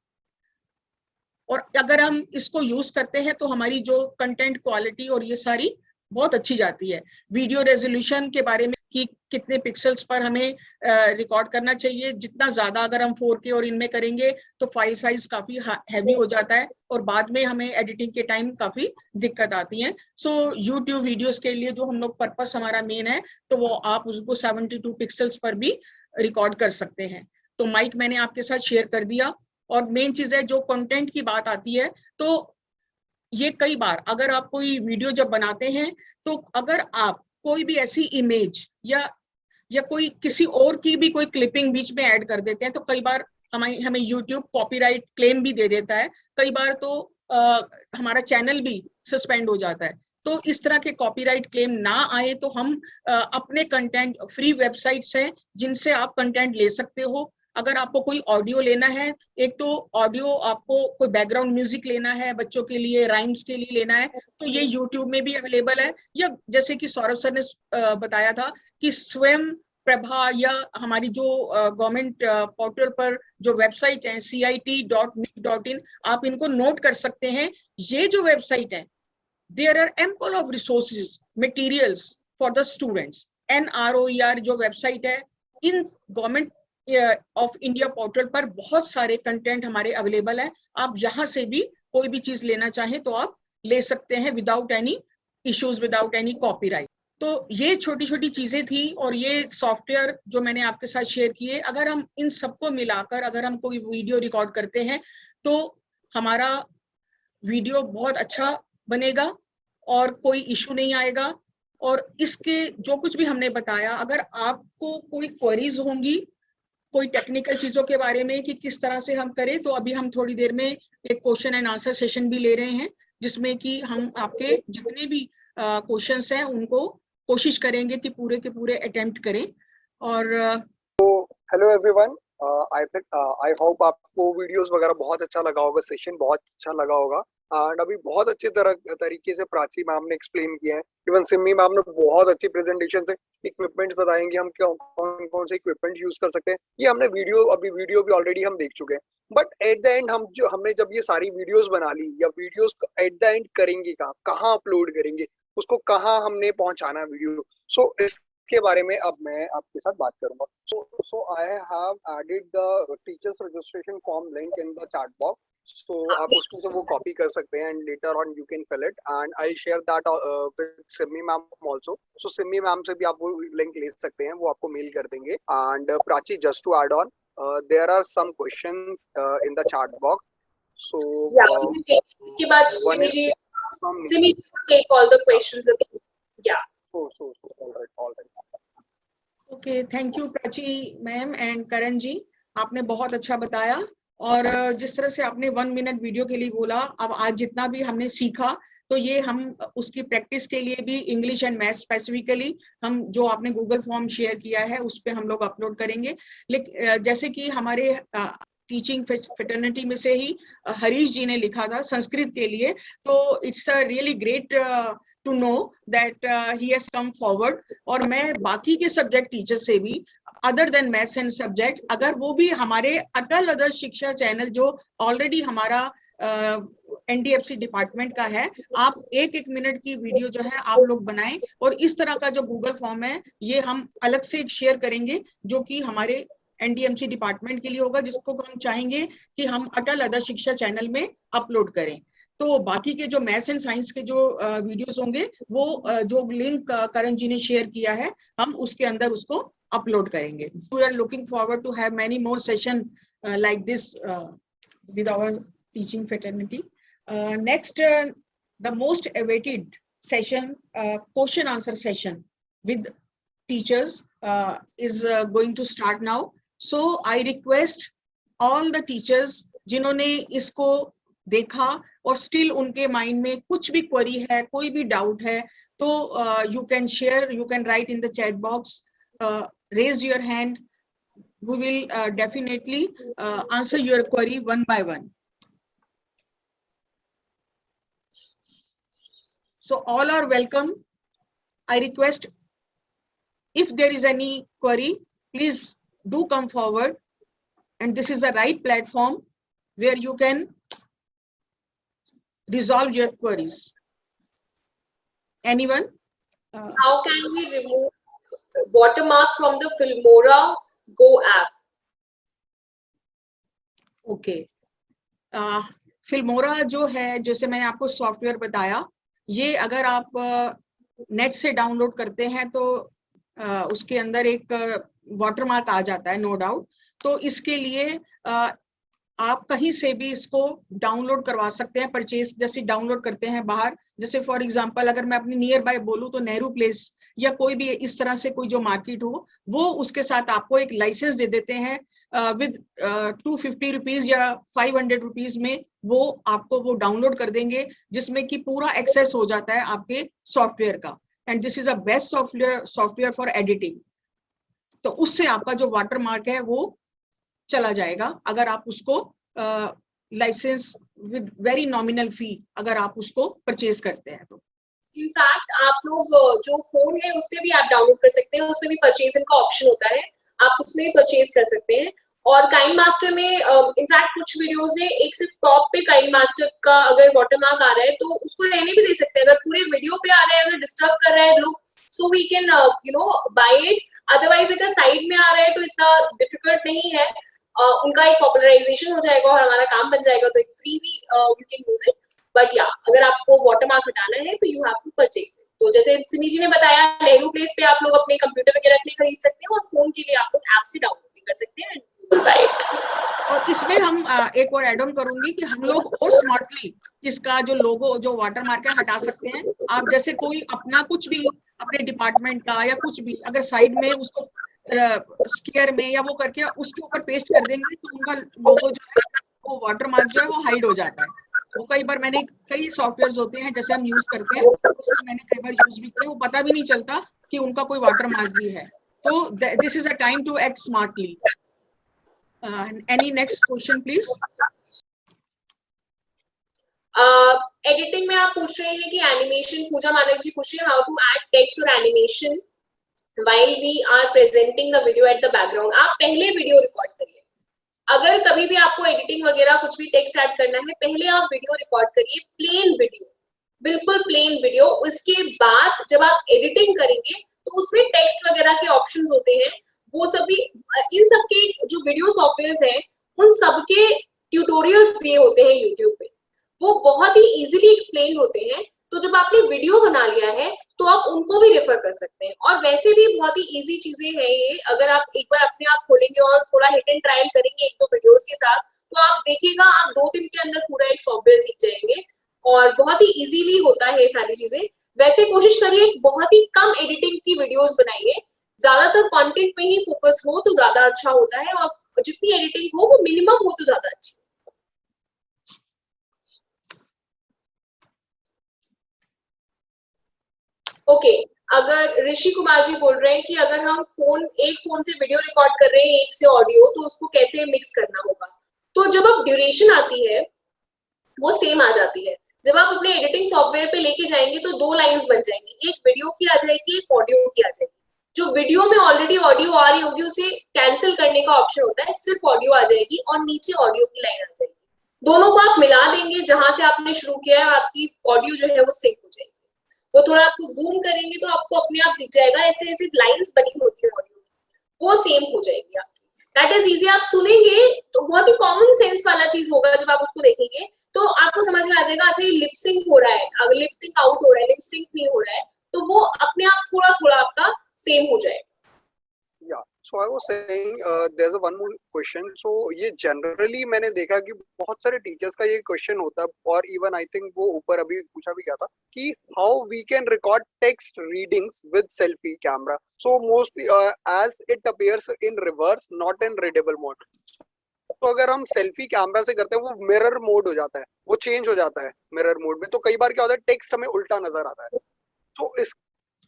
और अगर हम इसको यूज करते हैं तो हमारी जो कंटेंट क्वालिटी और ये सारी बहुत अच्छी जाती है। वीडियो रेजोल्यूशन के बारे में कि कितने पिक्सल्स पर हमें रिकॉर्ड करना चाहिए, जितना ज्यादा अगर हम 4K और इनमें करेंगे तो फाइल साइज काफी हैवी हो जाता है और बाद में हमें एडिटिंग के टाइम काफी दिक्कत आती है। सो यूट्यूब वीडियोस के लिए जो हम लोग पर्पस हमारा मेन है तो वो आप उसको 72 पिक्सल्स पर भी रिकॉर्ड कर सकते हैं। तो माइक मैंने आपके साथ शेयर कर दिया। और मेन चीज है जो कंटेंट की बात आती है तो ये कई बार अगर आप कोई वीडियो जब बनाते हैं तो अगर आप कोई भी ऐसी इमेज या कोई किसी और की भी कोई क्लिपिंग बीच में ऐड कर देते हैं तो कई बार हमें YouTube कॉपीराइट क्लेम भी दे देता है, कई बार तो हमारा चैनल भी सस्पेंड हो जाता है। तो इस तरह के कॉपीराइट क्लेम ना आए तो हम अपने कंटेंट, फ्री वेबसाइट्स हैं जिनसे आप कंटेंट ले सकते हो। अगर आपको कोई ऑडियो लेना है, एक तो ऑडियो आपको कोई बैकग्राउंड म्यूजिक लेना है, बच्चों के लिए राइम्स के लिए लेना है, तो ये YouTube में भी अवेलेबल है। या जैसे कि सौरभ सर ने बताया था कि स्वयं प्रभा या हमारी जो गवर्नमेंट पोर्टल पर जो वेबसाइट है cit.nic.in, आप इनको नोट कर सकते हैं। ये जो वेबसाइट है, there are ample of resources, materials for the students. NROER जो वेबसाइट है, in government of India portal पर बहुत सारे कंटेंट हमारे अवेलेबल है। आप यहाँ से भी कोई भी चीज लेना चाहें तो आप ले सकते हैं without any issues, without any copyright. तो ये छोटी छोटी चीजें थी और ये सॉफ्टवेयर जो मैंने आपके साथ शेयर किए, अगर हम इन सबको मिलाकर अगर हम कोई वीडियो रिकॉर्ड करते हैं तो हमारा वीडियो बहुत अच्छा बनेगा और कोई इशू नहीं आएगा। और इसके जो कुछ भी हमने बताया, अगर आपको कोई क्वेरीज होंगी कोई टेक्निकल चीजों के बारे में कि किस तरह से हम करें, तो अभी हम थोड़ी देर में एक क्वेश्चन एंड आंसर सेशन भी ले रहे हैं, जिसमें कि हम आपके जितने भी क्वेश्चंस हैं उनको कोशिश करेंगे कि पूरे के पूरे अटेम्प्ट करें। और हेलो एवरीवन, आई होप आपको वीडियोस वगैरह बहुत अच्छा लगा होगा, सेशन बहुत अच्छा लगा होगा। एंड अभी बहुत अच्छे तरीके से प्राची मैम ने एक्सप्लेन किया है, इवन सिमी मैम ने बहुत अच्छी प्रेजेंटेशन से इक्विपमेंट्स बताएंगे हम कौन कौन से इक्विपमेंट यूज कर सकते हैं। ये हमने वीडियो भी ऑलरेडी हम देख चुके हैं। बट एट द एंड हमने जब ये सारी वीडियोस बना ली, या वीडियोस एट द एंड करेंगे कहाँ अपलोड करेंगे, उसको कहाँ हमने पहुंचाना वीडियो, सो के बारे में अब मैं आपके साथ बात करूंगा। So I have added the teachers registration form link in the chat box, so आप उसमें से वो कॉपी कर सकते हैं and later on you can fill it and I share that with Simi ma'am also. So Simi ma'am से भी आप वो लिंक ले सकते हैं, वो आपको मेल कर देंगे। And Prachi, just to add on, there are some questions in the chat box, so इसके बाद Simi ji take all the questions again. या all right. Okay, thank you Prachi ma'am and Karan ji, आपने बहुत अच्छा बताया। और जिस तरह से आपने 1 मिनट वीडियो के लिए बोला, अब आज जितना भी हमने सीखा तो ये हम उसकी प्रैक्टिस के लिए भी इंग्लिश एंड मैथ स्पेसिफिकली हम जो आपने गूगल फॉर्म शेयर किया है उस पर हम लोग अपलोड करेंगे। लेकिन जैसे कि हमारे टीचिंग फ्रेटर्निटी में से ही हरीश जी ने लिखा था संस्कृत के लिए, तो it's a really great to know that he has come forward. और मैं बाकी के सब्जेक्ट टीचर से भी other than maths and subject, अगर वो भी हमारे अटल आदर्श शिक्षा चैनल जो ऑलरेडी हमारा एनडीएफसी डिपार्टमेंट का है, आप 1-1 मिनट की वीडियो जो है आप लोग बनाएं। और इस तरह का जो गूगल फॉर्म है ये हम अलग से शेयर करेंगे जो कि हमारे एनडीएमसी डिपार्टमेंट के लिए होगा, जिसको हम चाहेंगे कि हम अटल आदर्श शिक्षा चैनल में अपलोड करें। तो बाकी के जो मैथ्स एंड साइंस के जो वीडियोस होंगे वो जो लिंक करण जी ने शेयर किया है हम उसके अंदर उसको अपलोड करेंगे। We are looking forward to have many more session like this with our teaching fraternity. Next, the most awaited session, question answer session with teachers is going to start now. So I request all the teachers जिन्होंने इसको देखा और still उनके mind में कुछ भी query है, कोई भी डाउट है, तो you can share, you can write in the chat box, raise your hand. We will definitely answer your query one by one. So all are welcome. I request if there is any query, please do come forward, and this is the right platform where you can resolve your queries. Anyone? How can we remove watermark from the Filmora Go app? Okay. Filmora जो है, जैसे मैंने आपको software बताया, ये अगर आप net से डाउनलोड करते हैं तो उसके अंदर एक वाटरमार्क आ जाता है, नो डाउट। तो इसके लिए आप कहीं से भी इसको डाउनलोड करवा सकते हैं, परचेज जैसे डाउनलोड करते हैं बाहर, जैसे फॉर एग्जांपल अगर मैं अपनी नियर बाय बोलूं तो नेहरू प्लेस या कोई भी इस तरह से कोई जो मार्केट हो, वो उसके साथ आपको एक लाइसेंस दे देते हैं विद 250 रुपीज या 500 रुपीज में, वो आपको वो डाउनलोड कर देंगे, जिसमें कि पूरा एक्सेस हो जाता है आपके सॉफ्टवेयर का। And this is a best software for editing. तो उससे आपका जो वाटरमार्क है वो चला जाएगा, अगर आप उसको licence with very nominal fee अगर आप उसको परचेज करते हैं तो। इनफैक्ट आप लोग जो फोन है उसपे भी आप डाउनलोड कर सकते हैं, उसमें भी परचेजिंग का ऑप्शन होता है, आप उसमें भी परचेज कर सकते हैं। और काइंड मास्टर में इनफैक्ट कुछ वीडियोस में एक सिर्फ टॉप पे काइंड मास्टर का अगर वाटरमार्क आ रहा है तो उसको रहने भी दे सकते हैं, अगर पूरे वीडियो पे आ रहा है, अगर डिस्टर्ब कर रहा है लोग, so we can buy it. Otherwise अगर साइड में आ रहा है तो इतना डिफिकल्ट नहीं है, उनका एक पॉपुलराइजेशन हो जाएगा और हमारा काम बन जाएगा, तो एक फ्री भी you can use it. But या अगर आपको वाटरमार्क हटाना है तो you have to purchase it. तो जैसे सिनी जी ने बताया, नेहरू प्लेस पे आप लोग अपने कंप्यूटर वगैरह के लिए खरीद सकते हैं और फोन के लिए आप लोग ऐप से डाउनलोड भी कर सकते हैं। और इसमें हम एक और एड ऑन करूंगी कि हम लोग और स्मार्टली इसका जो लोगो जो वाटरमार्क है हटा सकते हैं। आप जैसे कोई अपना कुछ भी अपने डिपार्टमेंट का या कुछ भी अगर साइड में उसको स्क्वायर में या वो करके उसके ऊपर पेस्ट कर देंगे तो उनका लोगो जो है वो वाटरमार्क जो है वो हाइड हो जाता है। वो कई बार मैंने कई सॉफ्टवेयर होते हैं जैसे हम यूज करते हैं, उसको मैंने कई बार यूज भी किया, वो पता भी नहीं चलता कि उनका कोई वाटरमार्क भी है। तो this is a time to act smartly. Any next question please. Editing में आप पूछ रहे हैं कि एनिमेशन, पूजा मानक जी पूछ रहे हैं हाउ टू ऐड टेक्स्ट और animation while we are presenting the video at the background। आप पहले वीडियो रिकॉर्ड करिए, अगर कभी भी आपको एडिटिंग वगैरह कुछ भी टेक्स्ट ऐड करना है, पहले आप वीडियो रिकॉर्ड करिए, प्लेन वीडियो, बिल्कुल प्लेन वीडियो। उसके बाद जब आप एडिटिंग करेंगे तो उसमें टेक्स्ट वगैरह के ऑप्शंस होते हैं, वो सभी इन सबके जो वीडियो सॉफ्टवेयर्स हैं उन सबके ट्यूटोरियल्स दिए होते हैं यूट्यूब पे, वो बहुत ही इजीली एक्सप्लेन होते हैं। तो जब आपने वीडियो बना लिया है तो आप उनको भी रेफर कर सकते हैं। और वैसे भी बहुत ही इजी चीजें हैं ये, अगर आप एक बार अपने आप खोलेंगे और थोड़ा हिट एंड ट्रायल करेंगे एक दो वीडियोस के साथ, तो आप देखिएगा आप 2 दिन के अंदर पूरा एक सॉफ्टवेयर सीख जाएंगे और बहुत ही इजीली होता है ये सारी चीजें। वैसे कोशिश करिए बहुत ही कम एडिटिंग की वीडियोस बनाइए, ज्यादातर कंटेंट पे ही फोकस हो तो ज्यादा अच्छा होता है, और जितनी एडिटिंग हो वो मिनिमम हो तो ज्यादा अच्छी। ओके, अगर ऋषि कुमार जी बोल रहे हैं कि अगर हम एक फोन से वीडियो रिकॉर्ड कर रहे हैं, एक से ऑडियो, तो उसको कैसे मिक्स करना होगा। तो जब अब ड्यूरेशन आती है वो सेम आ जाती है, जब आप अपने एडिटिंग सॉफ्टवेयर पे लेके जाएंगे तो 2 लाइंस बन जाएंगी, एक वीडियो की आ जाएगी, एक ऑडियो की आ जाएगी। जो वीडियो में ऑलरेडी ऑडियो आ रही होगी उसे कैंसिल करने का ऑप्शन होता है, सिर्फ ऑडियो आ जाएगी और नीचे ऑडियो की लाइन आ जाएगी। दोनों को आप मिला देंगे, जहां से आपने शुरू किया है आपकी ऑडियो जो है वो सिंक हो जाएगी। वो थोड़ा आपको जूम करेंगे तो आपको अपने आप दिख जाएगा, ऐसे ऐसे लाइंस बनी होती है ऑडियो की, वो सेम हो जाएगी आपकी। That is easy. आप सुनेंगे तो बहुत ही कॉमन सेंस वाला चीज होगा, जब आप उसको देखेंगे तो आपको समझ में आ जाएगा अच्छा ये लिप सिंक हो रहा है, अगर लिप सिंक आउट हो रहा है, लिप सिंक नहीं हो रहा है, तो वो अपने आप थोड़ा थोड़ा आपका सेम हो जाएगा। Yeah, so I was saying there's a one more question. So ये generally मैंने देखा कि बहुत सारे teachers का ये question होता है, और even I think वो ऊपर अभी पूछा भी गया था कि how we can record text readings with selfie camera. So mostly as it appears in reverse, not in readable mode. तो अगर हम सेल्फी कैमरा से करते हैं वो मिरर मोड हो जाता है, वो चेंज हो जाता है मिरर मोड में, तो कई बार क्या होता है टेक्स्ट हमें उल्टा नजर आता है। तो इस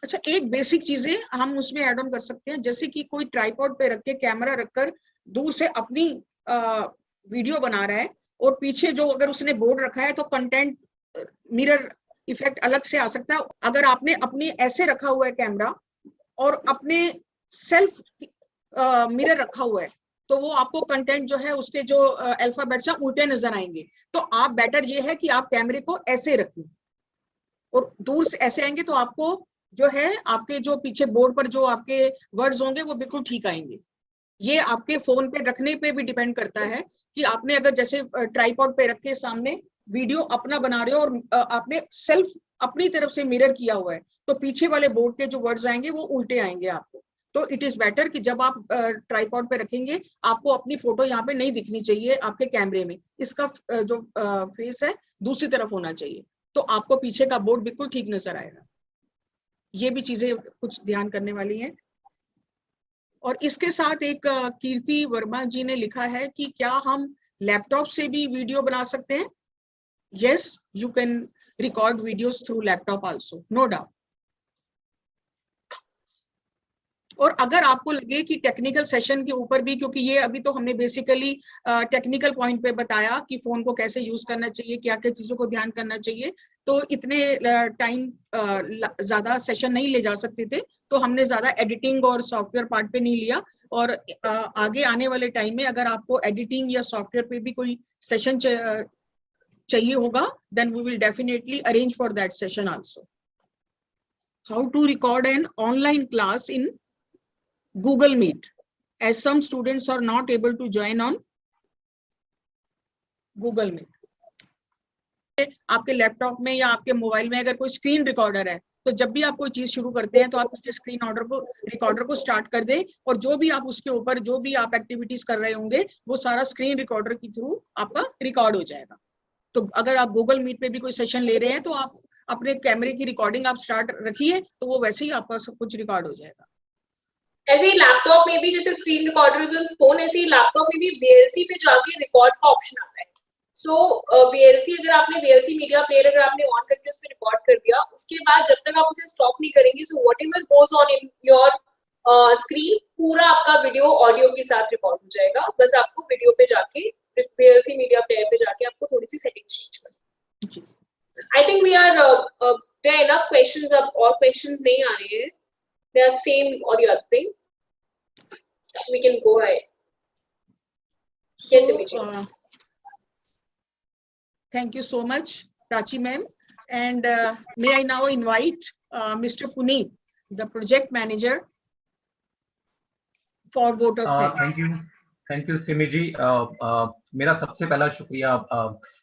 अच्छा, एक बेसिक चीजें हम उसमें ऐड ऑन कर सकते हैं, जैसे कि कोई ट्राइपॉड पे रख के कैमरा रखकर दूर से अपनी वीडियो बना रहा है और पीछे जो अगर उसने बोर्ड रखा है तो कंटेंट मिरर इफेक्ट अलग से आ सकता है। अगर आपने अपनी ऐसे रखा हुआ है कैमरा और अपने सेल्फ मिरर रखा हुआ है तो वो आपको कंटेंट जो है उसके जो अल्फाबेट्स हैं उल्टे नजर आएंगे। तो आप बेटर ये है कि आप कैमरे को ऐसे रखें और दूर से ऐसे आएंगे तो आपको जो है आपके जो पीछे बोर्ड पर जो आपके वर्ड्स होंगे वो बिल्कुल ठीक आएंगे। ये आपके फोन पे रखने पे भी डिपेंड करता है कि आपने अगर जैसे ट्राइपॉड पे रख के सामने वीडियो अपना बना रहे हो और आपने सेल्फ अपनी तरफ से मिरर किया हुआ है तो पीछे वाले बोर्ड के जो वर्ड्स आएंगे वो उल्टे आएंगे आपको। तो इट इज बेटर कि जब आप ट्राइपॉड पे रखेंगे आपको अपनी फोटो यहाँ पे नहीं दिखनी चाहिए आपके कैमरे में, इसका जो फेस है दूसरी तरफ होना चाहिए, तो आपको पीछे का बोर्ड बिल्कुल ठीक नजर आएगा। ये भी चीजें कुछ ध्यान करने वाली हैं। और इसके साथ एक कीर्ति वर्मा जी ने लिखा है कि क्या हम लैपटॉप से भी वीडियो बना सकते हैं? Yes, you can record videos through laptop also, no doubt. और अगर आपको लगे कि टेक्निकल सेशन के ऊपर भी, क्योंकि ये अभी तो हमने बेसिकली टेक्निकल पॉइंट पे बताया कि फोन को कैसे यूज करना चाहिए, क्या क्या चीजों को ध्यान करना चाहिए, तो इतने टाइम ज्यादा सेशन नहीं ले जा सकते थे, तो हमने ज्यादा एडिटिंग और सॉफ्टवेयर पार्ट पे नहीं लिया। और आगे आने वाले टाइम में अगर आपको एडिटिंग या सॉफ्टवेयर पे भी कोई सेशन चाहिए होगा, then we will definitely arrange for that session also. How to record an online class in Google Meet, as some students are not able to join on Google Meet. आपके laptop में या आपके mobile में अगर कोई screen recorder है, तो जब भी आप कोई चीज शुरू करते हैं तो आप पीछे स्क्रीन रिकॉर्डर को स्टार्ट कर दें, और जो भी आप उसके ऊपर जो भी आप एक्टिविटीज कर रहे होंगे वो सारा स्क्रीन रिकॉर्डर के थ्रू आपका रिकॉर्ड हो जाएगा। तो अगर आप गूगल मीट पे भी कोई सेशन ले रहे हैं तो आप अपने कैमरे की रिकॉर्डिंग आप स्टार्ट रखिए, तो वो वैसे ही आपका सब कुछ रिकॉर्ड हो जाएगा। ऐसे ही लैपटॉप में भी जैसे स्क्रीन रिकॉर्डर्स ऑन फोन, ऐसे ही लैपटॉप में भी VLC पे जाके रिकॉर्ड का ऑप्शन आता है। सो VLC, अगर आपने VLC मीडिया प्लेयर अगर आपने ऑन करके उस पे रिकॉर्ड कर दिया, उसके बाद जब तक आप उसे स्टॉप नहीं करेंगे, so whatever goes on in your screen, पूरा आपका वीडियो ऑडियो के साथ रिकॉर्ड हो जाएगा। बस आपको वीडियो पे जाके VLC मीडिया प्लेयर पे जाके आपको थोड़ी सी सेटिंग्स चेंज करनी है। I think we are there are enough questions, अब और क्वेश्चंस नहीं आ रहे हैं। They are same or the other thing. We can go ahead. Yes, Simiji. Thank you so much, Prachi ma'am. And may I now invite Mr. Puneet, the project manager, for vote of thanks. Thank you Simi ji. मेरा सबसे पहला शुक्रिया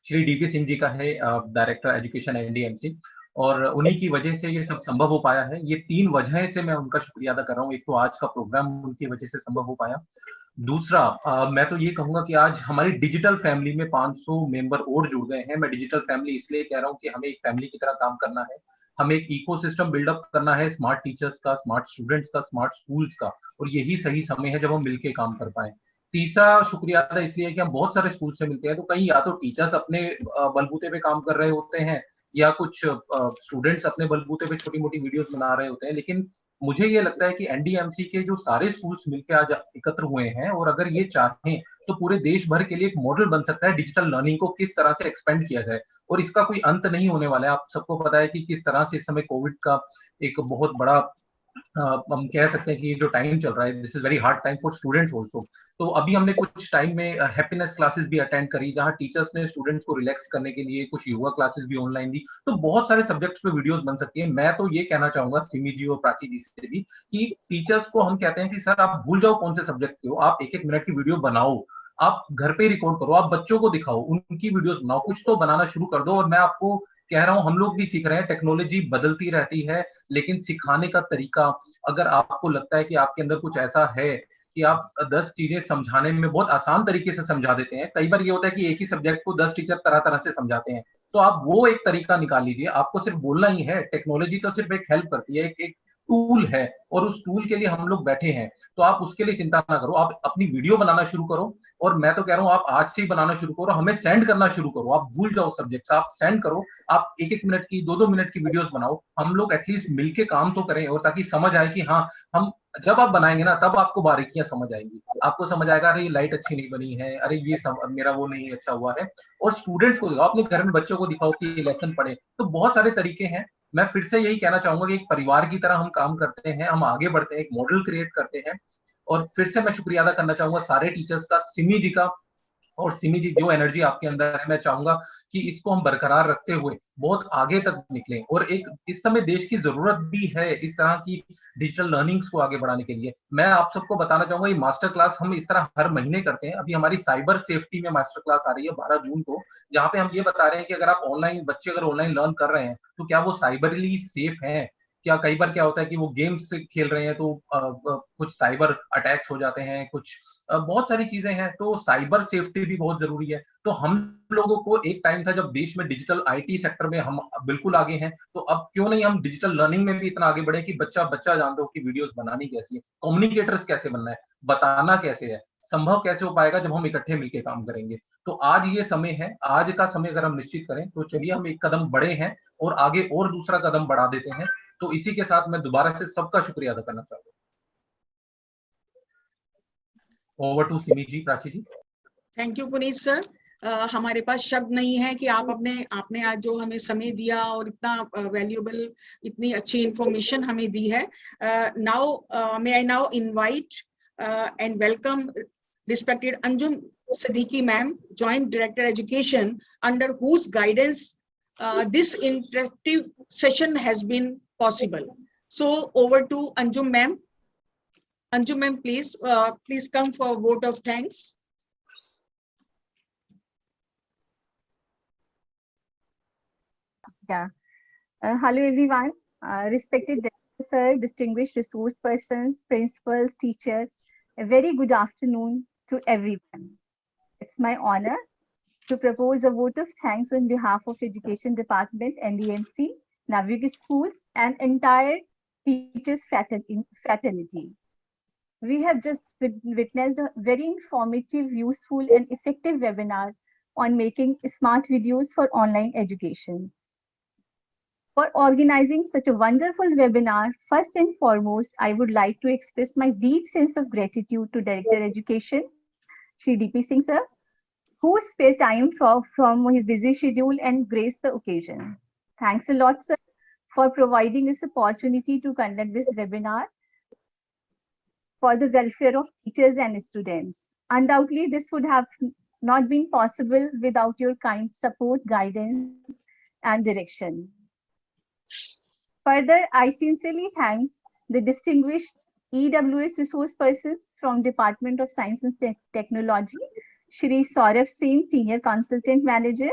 Shri DP Singh ji का है, director education NDMC, और उन्हीं की वजह से ये सब संभव हो पाया है। ये 3 वजह से मैं उनका शुक्रिया अदा कर रहा हूँ। एक तो आज का प्रोग्राम उनकी वजह से संभव हो पाया। दूसरा, मैं तो ये कहूंगा कि आज हमारी डिजिटल फैमिली में 500 मेंबर और जुड़ गए हैं। मैं डिजिटल फैमिली इसलिए कह रहा हूँ कि हमें एक फैमिली की तरह काम करना है, हमें एक इकोसिस्टम बिल्डअप करना है, स्मार्ट टीचर्स का, स्मार्ट स्टूडेंट्स का, स्मार्ट स्कूल्स का, और यही सही समय है जब हम मिलकर काम कर पाए। तीसरा शुक्रिया अदा इसलिए कि हम बहुत सारे स्कूल से मिलते हैं, तो कहीं या तो टीचर्स अपने बलबूते पे काम कर रहे होते हैं या कुछ स्टूडेंट्स अपने बलबूते पे छोटी मोटी वीडियोस बना रहे होते हैं, लेकिन मुझे ये लगता है कि NDMC के जो सारे स्कूल्स मिलकर आज एकत्र हुए हैं, और अगर ये चाहें तो पूरे देश भर के लिए एक मॉडल बन सकता है डिजिटल लर्निंग को किस तरह से एक्सपेंड किया जाए। और इसका कोई अंत नहीं होने वाला है। आप सबको पता है कि किस तरह से इस समय कोविड का एक बहुत बड़ा हम कह सकते हैं कि जो टाइम चल रहा है, this is very hard time for students also. तो अभी हमने कुछ टाइम में हैप्पीनेस क्लासेस भी अटेंड करी, जहां टीचर्स ने स्टूडेंट्स को रिलैक्स करने के लिए कुछ योगा क्लासेस भी ऑनलाइन दी। तो बहुत सारे सब्जेक्ट्स पे वीडियोस बन सकती है। मैं तो ये कहना चाहूंगा सिमी जी और प्राची जी से भी कि टीचर्स को हम कहते हैं कि सर आप भूल जाओ कौन से सब्जेक्ट के हो, आप 1-1 मिनट की वीडियो बनाओ, आप घर पे रिकॉर्ड करो, आप बच्चों को दिखाओ, उनकी वीडियोस बनाओ, कुछ तो बनाना शुरू कर दो। और मैं आपको कह रहा हूं, हम लोग भी सीख रहे हैं, टेक्नोलॉजी बदलती रहती है, लेकिन सिखाने का तरीका, अगर आपको लगता है कि आपके अंदर कुछ ऐसा है कि आप 10 चीजें समझाने में बहुत आसान तरीके से समझा देते हैं, कई बार ये होता है कि एक ही सब्जेक्ट को 10 टीचर तरह तरह से समझाते हैं, तो आप वो एक तरीका निकाल लीजिए। आपको सिर्फ बोलना ही है, टेक्नोलॉजी तो सिर्फ एक हेल्प करती है, एक टूल है, और उस टूल के लिए हम लोग बैठे हैं, तो आप उसके लिए चिंता ना करो, आप अपनी वीडियो बनाना शुरू करो। और मैं तो कह रहा हूं आप आज से ही बनाना शुरू करो, हमें सेंड करना शुरू करो, आप भूल जाओ सब्जेक्ट्स, आप सेंड करो, आप 1-1 मिनट की 2-2 मिनट की वीडियोस बनाओ, हम लोग एटलीस्ट मिलके काम तो करें, और ताकि समझ आए कि हाँ, हम जब आप बनाएंगे ना तब आपको बारीकियां समझ आएंगी, आपको समझ आएगा अरे ये लाइट अच्छी नहीं बनी है, अरे ये सब मेरा वो नहीं अच्छा हुआ है। और स्टूडेंट्स को दिखाओ, अपने घर में बच्चों को दिखाओ कि ये लेसन पढ़े। तो बहुत सारे तरीके हैं। मैं फिर से यही कहना चाहूंगा कि एक परिवार की तरह हम काम करते हैं, हम आगे बढ़ते हैं, एक मॉडल क्रिएट करते हैं। और फिर से मैं शुक्रिया अदा करना चाहूंगा सारे टीचर्स का, सिमी जी का। और सिमी जी, जो एनर्जी आपके अंदर है, मैं चाहूंगा कि इसको हम बरकरार रखते हुए बहुत आगे तक निकलें। और एक इस समय देश की जरूरत भी है इस तरह की डिजिटल लर्निंग्स को आगे बढ़ाने के लिए। मैं आप सबको बताना चाहूंगा, ये मास्टर क्लास हम इस तरह हर महीने करते हैं। अभी हमारी साइबर सेफ्टी में मास्टर क्लास आ रही है 12 जून को, जहां पे हम ये बता रहे हैं कि अगर आप ऑनलाइन, बच्चे अगर ऑनलाइन लर्न कर रहे हैं तो क्या वो साइबरली सेफ हैं, क्या कई बार क्या होता है कि वो गेम्स खेल रहे हैं तो कुछ साइबर अटैक्स हो जाते हैं, कुछ बहुत सारी चीजें हैं, तो साइबर सेफ्टी भी बहुत जरूरी है। तो हम लोगों को एक टाइम था जब देश में डिजिटल आईटी सेक्टर में हम बिल्कुल आगे हैं, तो अब क्यों नहीं हम डिजिटल लर्निंग में भी इतना आगे बढ़े कि बच्चा बच्चा जान दो कि वीडियोस बनानी कैसी है, कम्युनिकेटर्स कैसे बनना है, बताना कैसे है, संभव कैसे हो पाएगा जब हम इकट्ठे मिलकर काम करेंगे। तो आज ये समय है, आज का समय अगर हम निश्चित करें तो चलिए हम एक कदम बढ़े हैं और आगे और दूसरा कदम बढ़ा देते हैं। तो इसी के साथ मैं दोबारा से सबका शुक्रिया अदा करना चाहता हूँ। Over to Simi ji, Prachi ji. Thank you Puneet sir. हमारे पास शब्द नहीं है कि आपने आज जो हमें समय दिया और इतना वैल्यूएबल, इतनी अच्छी इंफॉर्मेशन हमें दी है। Now may I now invite and welcome respected Anjum Siddiqui ma'am, Joint Director Education, under whose guidance this interactive session has been possible. So over to Anjum ma'am. Anjum ma'am, please come for a vote of thanks. Yeah. Hello everyone. Respected Director Sir, distinguished resource persons, principals, teachers, a very good afternoon to everyone. It's my honor to propose a vote of thanks on behalf of Education Department, NDMC, Navyogi Schools, and entire teachers fraternity. We have just witnessed a very informative, useful, and effective webinar on making smart videos for online education. For organizing such a wonderful webinar, first and foremost, I would like to express my deep sense of gratitude to Director Education, Shri D.P. Singh sir, who spared time from his busy schedule and graced the occasion. Thanks a lot, sir, for providing this opportunity to conduct this webinar for the welfare of teachers and students. Undoubtedly, this would have not been possible without your kind support, guidance, and direction. Further, I sincerely thank the distinguished EWS resource persons from Department of Science and Technology, Shri Saurabh Singh, Senior Consultant Manager,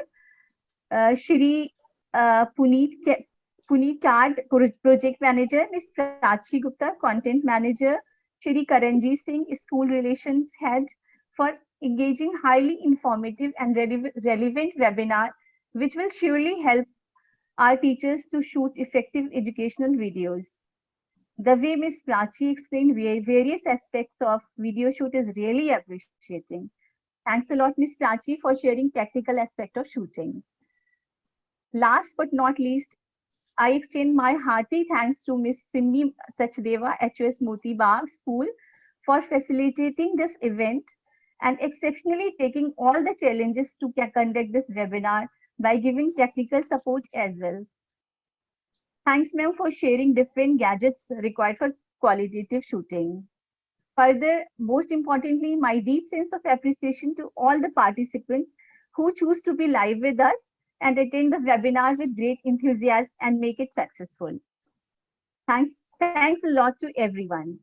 Shri Puneet Card, Project Manager, Ms. Prachi Gupta, Content Manager, Shri Karanjit Singh, School Relations Head, for engaging highly informative and relevant webinar, which will surely help our teachers to shoot effective educational videos. The way Ms. Prachi explained various aspects of video shoot is really appreciating. Thanks a lot, Ms. Prachi, for sharing technical aspect of shooting. Last but not least, I extend my hearty thanks to Ms. Simmi Sachdeva, HOS Moti Bagh School, for facilitating this event and exceptionally taking all the challenges to conduct this webinar by giving technical support as well. Thanks, ma'am, for sharing different gadgets required for qualitative shooting. Further, most importantly, my deep sense of appreciation to all the participants who choose to be live with us and attend the webinar with great enthusiasm and make it successful. Thanks a lot to everyone.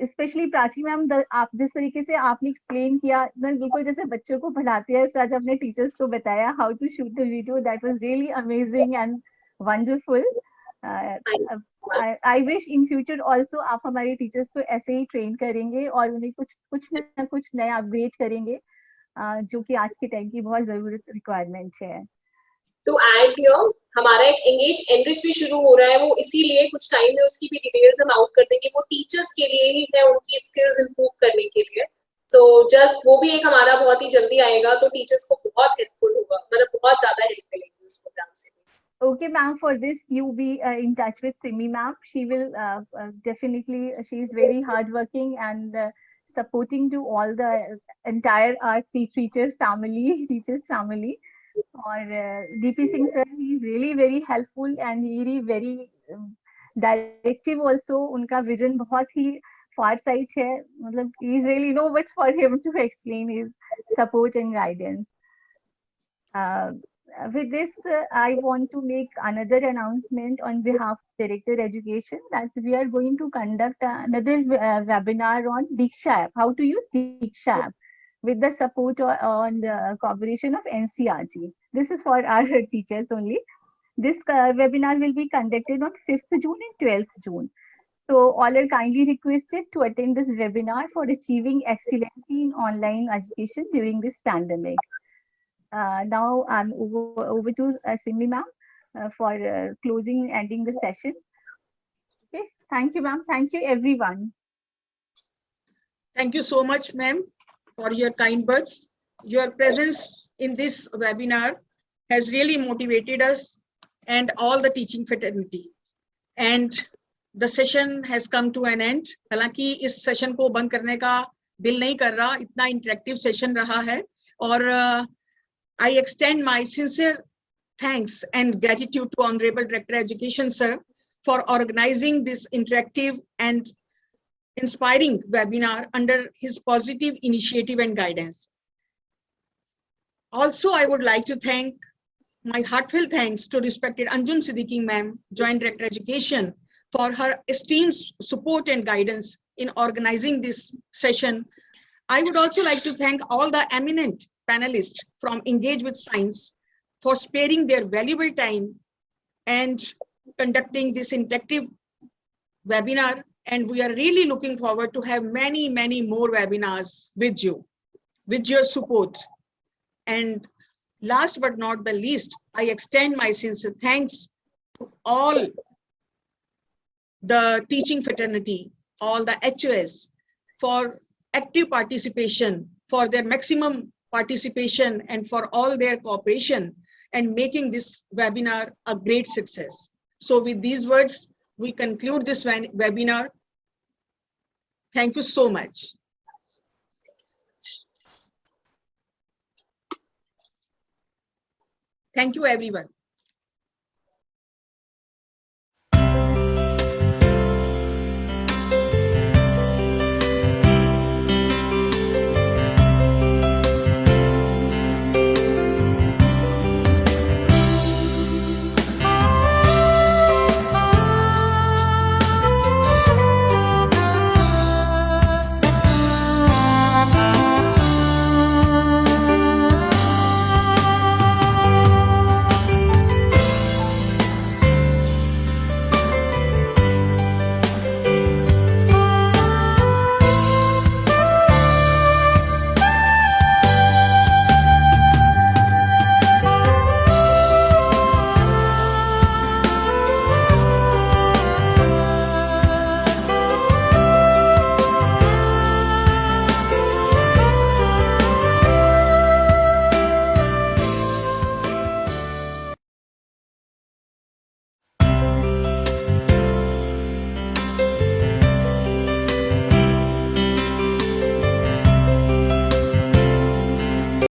Especially Prachi ma'am, आप जिस तरीके से आपने explain किया, बिल्कुल जैसे बच्चों को पढ़ाते हैं, आज अपने टीचर्स को बताया how to shoot the video, that was really amazing and wonderful. I wish in future also आप हमारे टीचर्स को ऐसे ही ट्रेन करेंगे और उन्हें कुछ नया अपग्रेड करेंगे, जो कि आज के टाइम की बहुत जरूरत रिक्वायरमेंट है. To add here, हमारा एक एंगेज एनरिच भी शुरू हो रहा है, वो इसीलिए कुछ टाइम में उसकी भी डिटेल्स हम आउट कर देंगे. वो टीचर्स के लिए ही है, उनकी स्किल्स इंप्रूव करने के लिए. सो जस्ट वो भी एक हमारा बहुत ही जल्दी आएगा, तो टीचर्स को बहुत हेल्पफुल होगा, मतलब बहुत ज्यादा हेल्प मिलेगी उस प्रोग्राम से. Okay, ma'am, for this, you be in touch with Simi ma'am. She will definitely, she is very hardworking and supporting to all the entire teachers family. Or DP Singh sir, he is really very helpful and he is very directive also. उनका vision बहुत ही far sight है, मतलब he is really know what's for him to explain his support and guidance. With this, I want to make another announcement on behalf of Director Education that we are going to conduct another webinar on Diksha app, how to use Diksha app, with the support on the cooperation of NCERT. This is for our teachers only. This webinar will be conducted on 5th June and 12th June. So all are kindly requested to attend this webinar for achieving excellency in online education during this pandemic. Now I'm over to Simi ma'am for closing, ending the session. Okay, thank you ma'am. Thank you everyone. Thank you so much, ma'am, for your kind words. Your presence in this webinar has really motivated us and all the teaching fraternity. And the session has come to an end. हालांकि इस session को बंद करने का दिल नहीं कर रहा, इतना इंटरेक्टिव सेशन रहा है. और I extend my sincere thanks and gratitude to Honorable Director Education, sir, for organizing this interactive and inspiring webinar under his positive initiative and guidance. Also, I would like to thank my heartfelt thanks to respected Anjum Siddiqui ma'am, Joint Director Education, for her esteemed support and guidance in organizing this session. I would also like to thank all the eminent panelists from Engage with Science for sparing their valuable time and conducting this interactive webinar. And we are really looking forward to have many, many more webinars with you, with your support. And last but not the least, I extend my sincere thanks to all the teaching fraternity, all the HOS for active participation, for their maximum participation and for all their cooperation and making this webinar a great success. So with these words, we conclude this webinar. Thank you so much. Thank you, everyone.